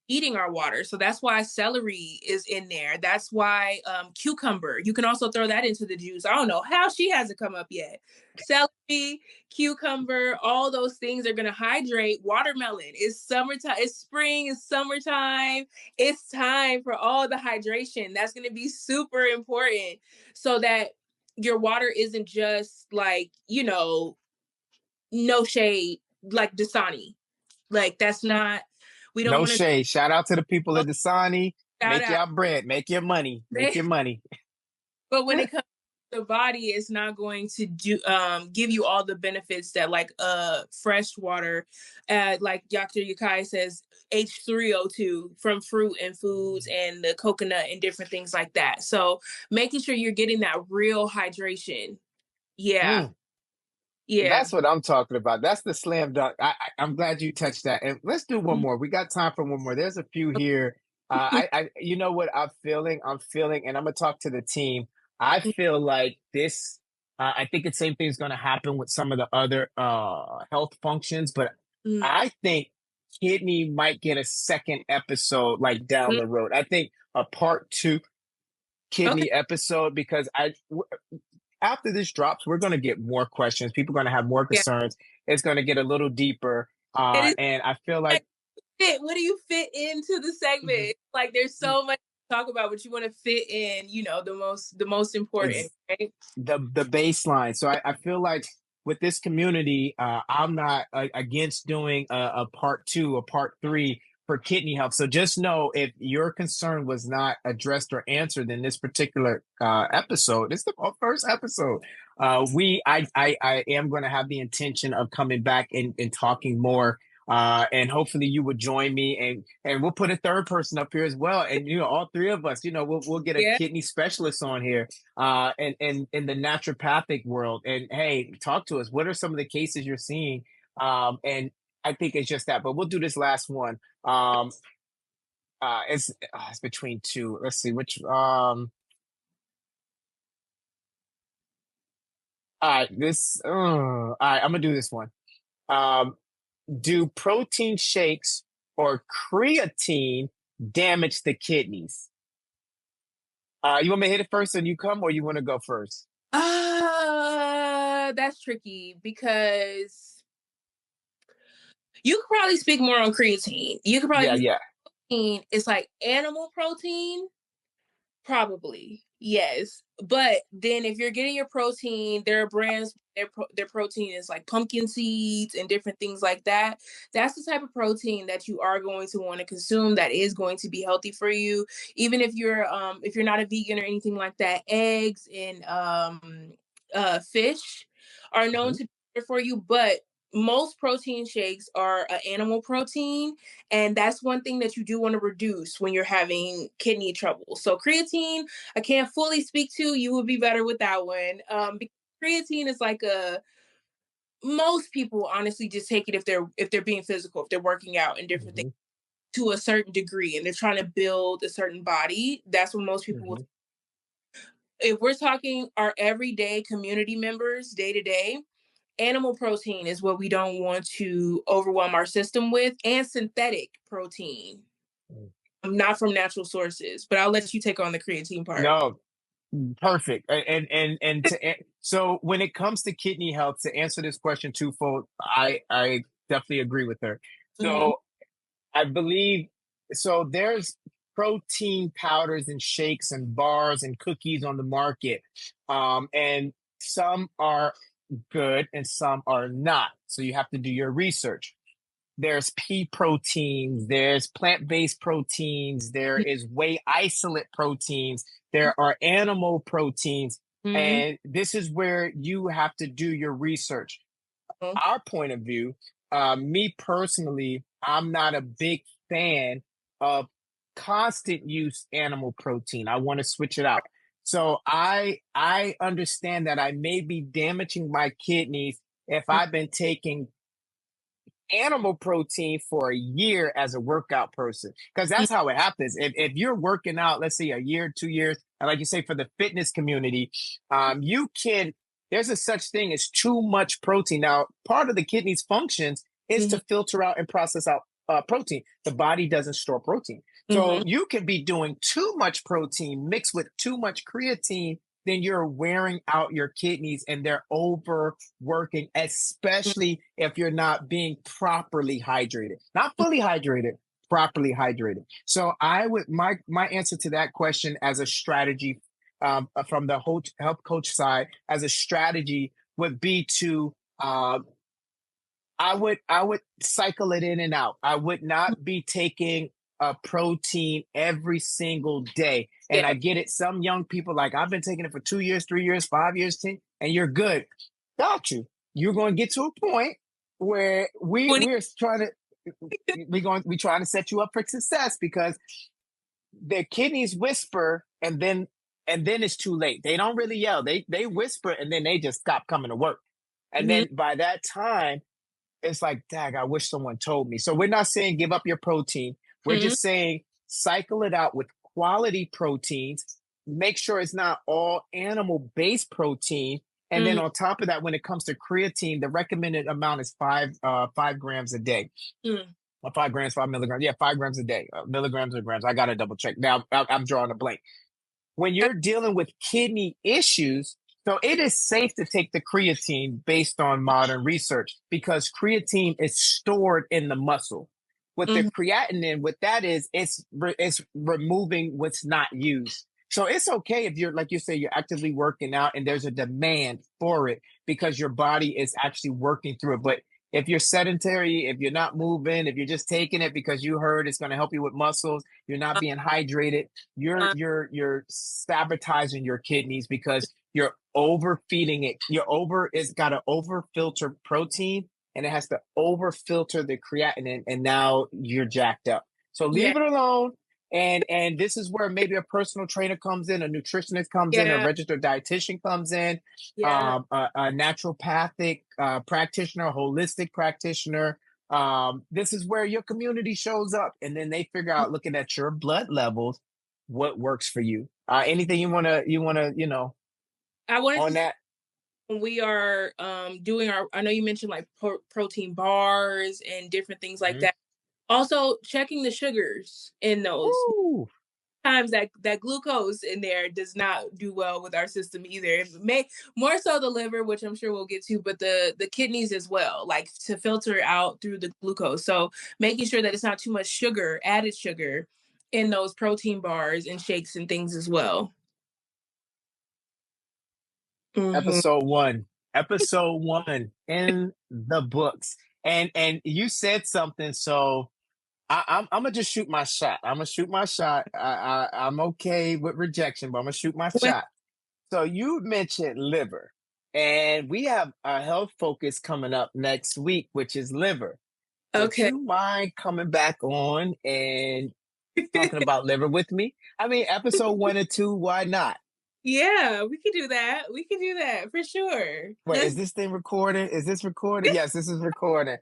[SPEAKER 2] eating our water. So that's why celery is in there. That's why cucumber. You can also throw that into the juice. I don't know how she hasn't come up yet. Celery, cucumber, all those things are going to hydrate. Watermelon. It's summertime. It's spring. It's summertime. It's time for all the hydration. That's going to be super important so that your water isn't just like, no shade, like Dasani. Like that's not, we don't
[SPEAKER 3] No
[SPEAKER 2] want to
[SPEAKER 3] shade. Shout out to the people of Dasani.
[SPEAKER 2] shout
[SPEAKER 3] Make
[SPEAKER 2] out.
[SPEAKER 3] your bread. Make your money. Make your money.
[SPEAKER 2] But when it comes to the body, it's not going to give you all the benefits that like fresh water, like Dr. Yakai says, H3O2 from fruit and foods and the coconut and different things like that. So making sure you're getting that real hydration. Yeah.
[SPEAKER 3] Mm.
[SPEAKER 2] Yeah.
[SPEAKER 3] That's what I'm talking about. That's the slam dunk. I'm glad you touched that. And let's do one more. We got time for one more. There's a few here. You know what I'm feeling? I'm feeling, and I'm gonna talk to the team. I feel like this. I think the same thing is going to happen with some of the other health functions, but
[SPEAKER 2] Mm,
[SPEAKER 3] I think kidney might get a second episode like down
[SPEAKER 2] mm,
[SPEAKER 3] the road. I think a part two
[SPEAKER 2] okay.
[SPEAKER 3] kidney episode because after this drops, we're going to get more questions. People are going to have more
[SPEAKER 2] Yeah.
[SPEAKER 3] concerns. It's going to get a little deeper.
[SPEAKER 2] It is
[SPEAKER 3] And I feel like
[SPEAKER 2] fit. What do you fit into the segment? Like there's so much to talk about, but you want to fit in, the most important,
[SPEAKER 3] it's
[SPEAKER 2] right?
[SPEAKER 3] the baseline. So I feel like with this community, I'm not against doing a part two, a part three for kidney health. So just know if your concern was not addressed or answered in this particular episode, it's the first episode. I am going to have the intention of coming back and talking more. And hopefully you would join me and we'll put a third person up here as well. And all three of us, we'll get a
[SPEAKER 2] Yeah.
[SPEAKER 3] kidney specialist on here and in the naturopathic world. And hey, talk to us. What are some of the cases you're seeing? And I think it's just that. But we'll do this last one. It's between two. Let's see which. All right, this. All right, I'm gonna do this one. Um, do protein shakes or creatine damage the kidneys? You want me to hit it first and you come, or you want to go first?
[SPEAKER 2] That's tricky because you could probably speak more on creatine. You could
[SPEAKER 3] Yeah,
[SPEAKER 2] probably
[SPEAKER 3] yeah.
[SPEAKER 2] protein. It's like animal protein. Probably, yes. But then if you're getting your protein, there are brands, their protein is like pumpkin seeds and different things like that. That's the type of protein that you are going to want to consume that is going to be healthy for you. Even if you're not a vegan or anything like that, eggs and fish are known
[SPEAKER 3] Mhm.
[SPEAKER 2] to be better for you, but most protein shakes are animal protein, and that's one thing that you do want to reduce when you're having kidney trouble. So creatine, I can't fully speak to. You would be better with that one. Because creatine is like a most people honestly just take it if they're being physical, if they're working out and different things
[SPEAKER 3] Mhm.
[SPEAKER 2] to a certain degree, and they're trying to build a certain body. That's what most people will.
[SPEAKER 3] Mhm.
[SPEAKER 2] If we're talking our everyday community members, day to day, animal protein is what we don't want to overwhelm our system with, and synthetic protein,
[SPEAKER 3] Mm.
[SPEAKER 2] not from natural sources. But I'll let you take on the creatine part.
[SPEAKER 3] No, perfect. So when it comes to kidney health, to answer this question twofold, I definitely agree with her.
[SPEAKER 2] Mm-hmm.
[SPEAKER 3] So I believe so. There's protein powders and shakes and bars and cookies on the market, and some are good and some are not. So you have to do your research. There's pea proteins, there's plant-based proteins, there is whey isolate proteins, there are animal proteins,
[SPEAKER 2] Mm-hmm.
[SPEAKER 3] and this is where you have to do your research. Our point of view, me personally, I'm not a big fan of constant use animal protein. I want to switch it out. So I understand that I may be damaging my kidneys if I've been taking animal protein for a year as a workout person, because that's how it happens. If you're working out, let's say a year, 2 years, and like you say, for the fitness community, you can, there's a such thing as too much protein. Now, part of the kidney's functions is
[SPEAKER 2] Mm-hmm.
[SPEAKER 3] to filter out and process out protein. The body doesn't store protein. So
[SPEAKER 2] Mm-hmm.
[SPEAKER 3] you can be doing too much protein mixed with too much creatine, then you're wearing out your kidneys and they're overworking, especially if you're not being properly hydrated. Not fully hydrated, properly hydrated. So I would, my answer to that question as a strategy, from the health coach side, as a strategy would be to I would cycle it in and out. I would not be taking a protein every single day. And
[SPEAKER 2] Yeah.
[SPEAKER 3] I get it. Some young people like, I've been taking it for 2 years, 3 years, 5 years, 10, and you're good. Got you. You're going to get to a point where
[SPEAKER 2] Twenty.
[SPEAKER 3] we're trying to we trying to set you up for success, because their kidneys whisper, and then it's too late. They don't really yell. They whisper, and then they just stop coming to work. And
[SPEAKER 2] Mm-hmm.
[SPEAKER 3] then by that time, it's like, dag, I wish someone told me. So we're not saying give up your protein. We're
[SPEAKER 2] Mm-hmm.
[SPEAKER 3] just saying cycle it out with quality proteins. Make sure it's not all animal based protein. And then on top of that, when it comes to creatine, the recommended amount is 5 grams a day.
[SPEAKER 2] Mm-hmm.
[SPEAKER 3] 5 grams, 5 milligrams. Yeah, 5 grams a day. Milligrams or grams. I got to double check. Now I'm drawing a blank. When you're dealing with kidney issues, so it is safe to take the creatine based on modern research, because creatine is stored in the muscle. With the
[SPEAKER 2] Mm-hmm.
[SPEAKER 3] creatinine, what that is, it's removing what's not used. So it's okay if you're, like you say, you're actively working out and there's a demand for it because your body is actually working through it. But if you're sedentary, if you're not moving, if you're just taking it because you heard it's going to help you with muscles, you're not being hydrated, you're sabotaging your kidneys because you're overfeeding it. It's got to over filter protein, and it has to over filter the creatinine, and now you're jacked up. So
[SPEAKER 2] Yeah.
[SPEAKER 3] leave it alone. And this is where maybe a personal trainer comes in, a nutritionist comes in, a
[SPEAKER 2] Yeah.
[SPEAKER 3] registered dietitian comes in,
[SPEAKER 2] Yeah.
[SPEAKER 3] a naturopathic practitioner, a holistic practitioner. This is where your community shows up, and then they figure out, looking at your blood levels, what works for you. Anything you wanna
[SPEAKER 2] I wanted
[SPEAKER 3] on
[SPEAKER 2] to say,
[SPEAKER 3] that?
[SPEAKER 2] when we are doing our, I know you mentioned like protein bars and different things like
[SPEAKER 3] Mhm.
[SPEAKER 2] that. Also checking the sugars in those.
[SPEAKER 3] Woo!
[SPEAKER 2] Times that glucose in there does not do well with our system either. It may more so the liver, which I'm sure we'll get to, but the kidneys as well, like to filter out through the glucose. So making sure that it's not too much sugar, added sugar, in those protein bars and shakes and things as well. Mm-hmm.
[SPEAKER 3] Episode one in the books. And you said something, so I'm gonna just shoot my shot. I'm gonna shoot my shot. I'm okay with rejection, but I'm gonna shoot my shot. So you mentioned liver, and we have a health focus coming up next week, which is liver. Would
[SPEAKER 2] Okay.
[SPEAKER 3] you mind coming back on and talking about liver with me? I mean, episode 1 and 2, why not?
[SPEAKER 2] Yeah, we can do that. We can do that for sure.
[SPEAKER 3] Wait, is this thing recording? Is this recording? Yes, this is recording.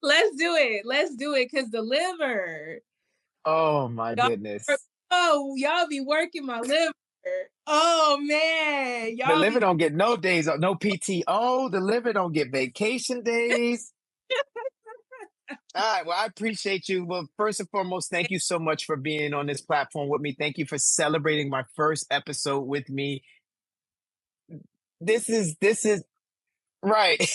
[SPEAKER 2] Let's do it. Let's do it because the liver.
[SPEAKER 3] Oh my
[SPEAKER 2] Y'all,
[SPEAKER 3] goodness.
[SPEAKER 2] y'all be working my liver. Oh man,
[SPEAKER 3] The
[SPEAKER 2] y'all
[SPEAKER 3] liver
[SPEAKER 2] be.
[SPEAKER 3] don't get no days, no PTO. The liver don't get vacation days. All right. Well, I appreciate you. Well, first and foremost, thank you so much for being on this platform with me. Thank you for celebrating my first episode with me. This is right.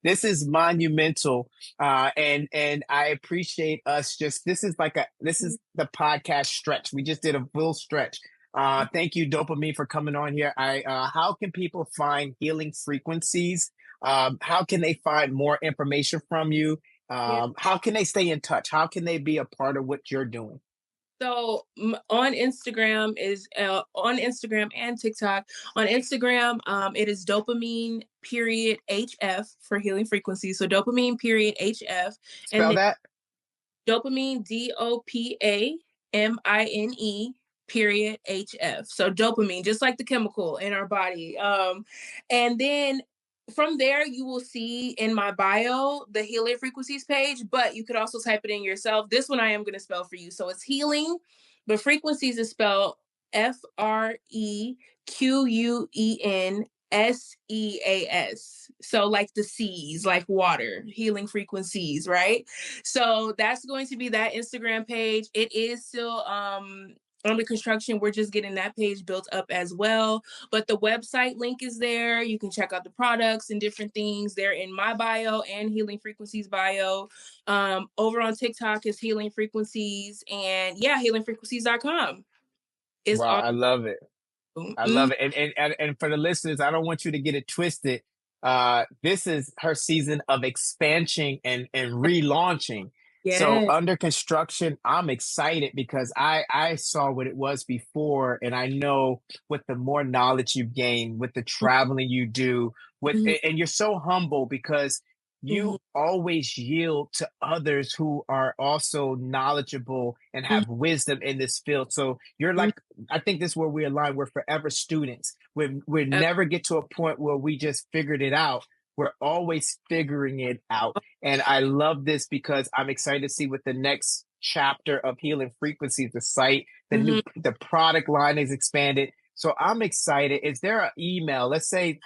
[SPEAKER 3] This is monumental, and I appreciate us. Just this is the podcast stretch. We just did a full stretch. Thank you, Dopamine, for coming on here. How can people find Healing Frequencies? How can they find more information from you?
[SPEAKER 2] Yeah.
[SPEAKER 3] How can they stay in touch? How can they be a part of what you're doing?
[SPEAKER 2] So on Instagram is on Instagram and TikTok. On Instagram, it is dopamine period HF for Healing Frequencies. So dopamine period HF, and
[SPEAKER 3] Spell that.
[SPEAKER 2] dopamine DOPAMINE period HF. So dopamine, just like the chemical in our body. And then from there you will see in my bio the Healing Frequencies page, but you could also type it in yourself. This one I am going to spell for you. So it's healing, but frequencies is spelled FREQUENSEAS. So like the seas, like water, Healing Frequencies, right? So that's going to be that Instagram page. It is still under construction. We're just getting that page built up as well. But the website link is there. You can check out the products and different things. They're in my bio and Healing Frequencies bio. Over on TikTok is Healing Frequencies, and yeah, healingfrequencies.com is
[SPEAKER 3] Wow,
[SPEAKER 2] all.
[SPEAKER 3] I love it. I
[SPEAKER 2] Mm-hmm.
[SPEAKER 3] love it. And for the listeners, I don't want you to get it twisted. This is her season of expansion and relaunching. So
[SPEAKER 2] Yeah.
[SPEAKER 3] under construction, I'm excited because I saw what it was before, and I know with the more knowledge you've gained, with the traveling you do, with
[SPEAKER 2] Mm-hmm.
[SPEAKER 3] and you're so humble because
[SPEAKER 2] Mm-hmm.
[SPEAKER 3] you always yield to others who are also knowledgeable and have wisdom in this field. So you're
[SPEAKER 2] Mm-hmm.
[SPEAKER 3] like, I think this is where we align. We're forever students. We never get to a point where we just figured it out. We're always figuring it out. And I love this because I'm excited to see what the next chapter of Healing Frequencies, the site,
[SPEAKER 2] Mm-hmm.
[SPEAKER 3] the product line is expanded. So I'm excited. Is there an email? Let's say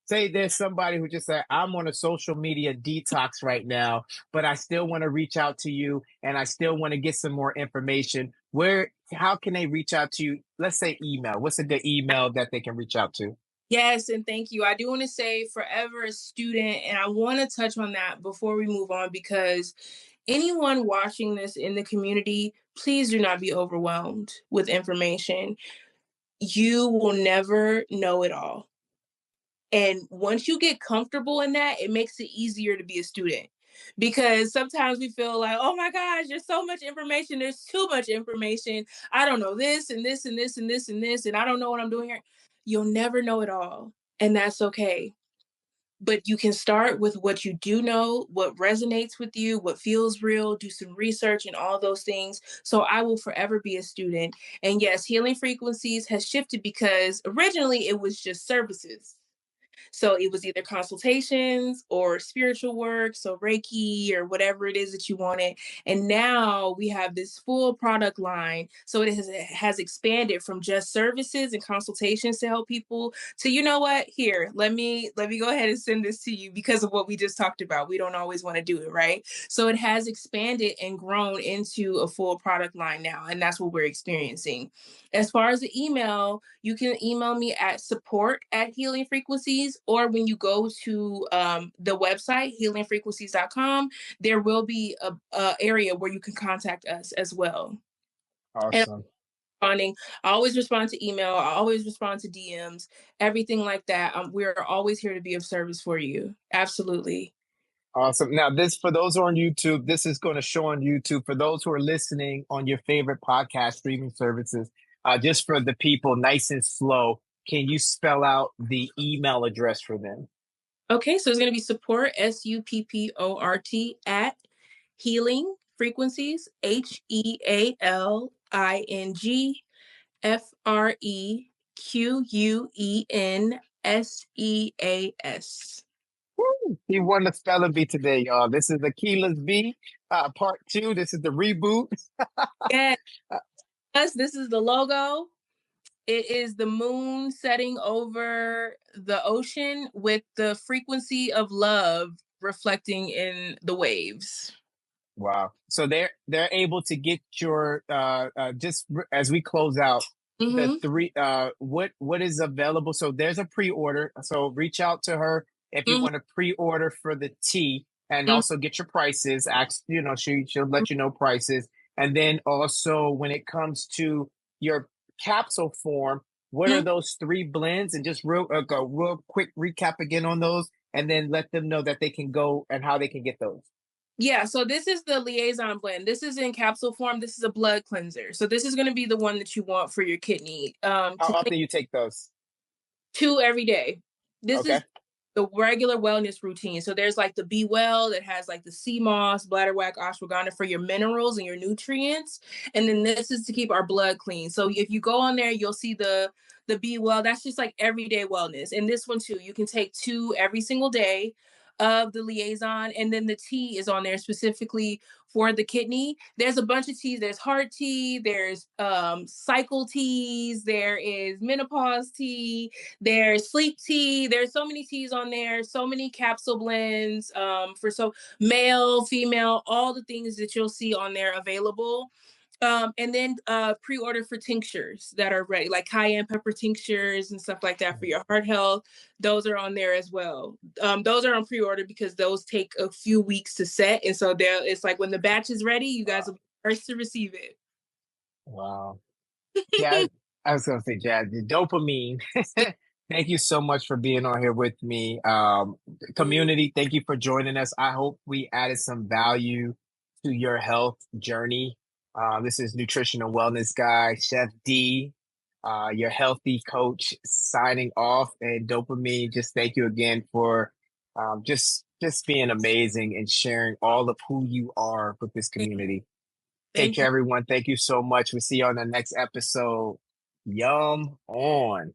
[SPEAKER 3] there's somebody who just said, I'm on a social media detox right now, but I still want to reach out to you and I still want to get some more information. How can they reach out to you? Let's say email. What's the email that they can reach out to?
[SPEAKER 2] Yes, and thank you. I do want to say forever a student, and I want to touch on that before we move on because anyone watching this in the community, please do not be overwhelmed with information. You will never know it all. And once you get comfortable in that, it makes it easier to be a student. Because sometimes we feel like, oh my gosh, there's so much information. There's too much information. I don't know this and this and this and this and this, and I don't know what I'm doing here. You'll never know it all. And that's okay. But you can start with what you do know, what resonates with you, what feels real, do some research and all those things. So I will forever be a student. And yes, Healing Frequencies has shifted because originally it was just services. So it was either consultations or spiritual work, so Reiki or whatever it is that you wanted. And now we have this full product line. So it has expanded from just services and consultations to help people to, you know what, here, let me go ahead and send this to you because of what we just talked about. We don't always want to do it, right? So it has expanded and grown into a full product line now. And that's what we're experiencing. As far as the email, you can email me at support@Healing Frequencies, or when you go to the website, healingfrequencies.com, there will be a area where you can contact us as well. And
[SPEAKER 3] Awesome.
[SPEAKER 2] responding. I always respond to email. I always respond to DMs, everything like that. We're always here to be of service for you. Absolutely.
[SPEAKER 3] Awesome. Now, this for those who are on YouTube, this is going to show on YouTube. For those who are listening on your favorite podcast streaming services, just for the people, nice and slow, can you spell out the email address for them?
[SPEAKER 2] Okay, so it's going to be support, SUPPORT, at healing frequencies, HEALINGFREQUENSEAS.
[SPEAKER 3] Woo! He won the spelling bee today, y'all. This is Akila's B, part two. This is the reboot.
[SPEAKER 2] Yes, this is the logo. It is the moon setting over the ocean with the frequency of love reflecting in the waves.
[SPEAKER 3] Wow. So they're able to get your as we close out the
[SPEAKER 2] Mm-hmm.
[SPEAKER 3] three what is available. So there's a pre-order. So reach out to her if you
[SPEAKER 2] Mm-hmm.
[SPEAKER 3] want to pre-order for the tea and
[SPEAKER 2] Mm-hmm.
[SPEAKER 3] also get your prices. Ask, she'll let you know prices. And then also when it comes to your capsule form, what are those three blends? And just go real quick recap again on those and then let them know that they can go and how they can get those.
[SPEAKER 2] Yeah, so this is the liaison blend. This is in capsule form. This is a blood cleanser. So this is going to be the one that you want for your kidney.
[SPEAKER 3] How
[SPEAKER 2] To clean
[SPEAKER 3] often you take those?
[SPEAKER 2] 2 every day. This
[SPEAKER 3] Okay.
[SPEAKER 2] is the regular wellness routine. So there's like the Be Well that has like the sea moss, bladderwrack, ashwagandha for your minerals and your nutrients. And then this is to keep our blood clean. So if you go on there, you'll see the Be Well. That's just like everyday wellness. And this one too, you can take 2 every single day of the liaison. And then the tea is on there specifically for the kidney. There's a bunch of teas. There's heart tea, there's cycle teas, there is menopause tea, there's sleep tea. There's so many teas on there, so many capsule blends for so male, female, all the things that you'll see on there available. And then pre-order for tinctures that are ready, like cayenne pepper tinctures and stuff like that for your heart health. Those are on there as well. Those are on pre-order because those take a few weeks to set, and so there it's like when the batch is ready, you guys will be first to receive it.
[SPEAKER 3] Wow. Jazz, I was gonna say Jazz, the dopamine. Thank you so much for being on here with me. Community, thank you for joining us. I hope we added some value to your health journey. This is nutritional wellness guy, Chef D, your healthy coach, signing off. And dopamine, just thank you again for just being amazing and sharing all of who you are with this community. Take
[SPEAKER 2] Thank
[SPEAKER 3] care,
[SPEAKER 2] you.
[SPEAKER 3] everyone. Thank you so much. We'll see you on the next episode. Yum on.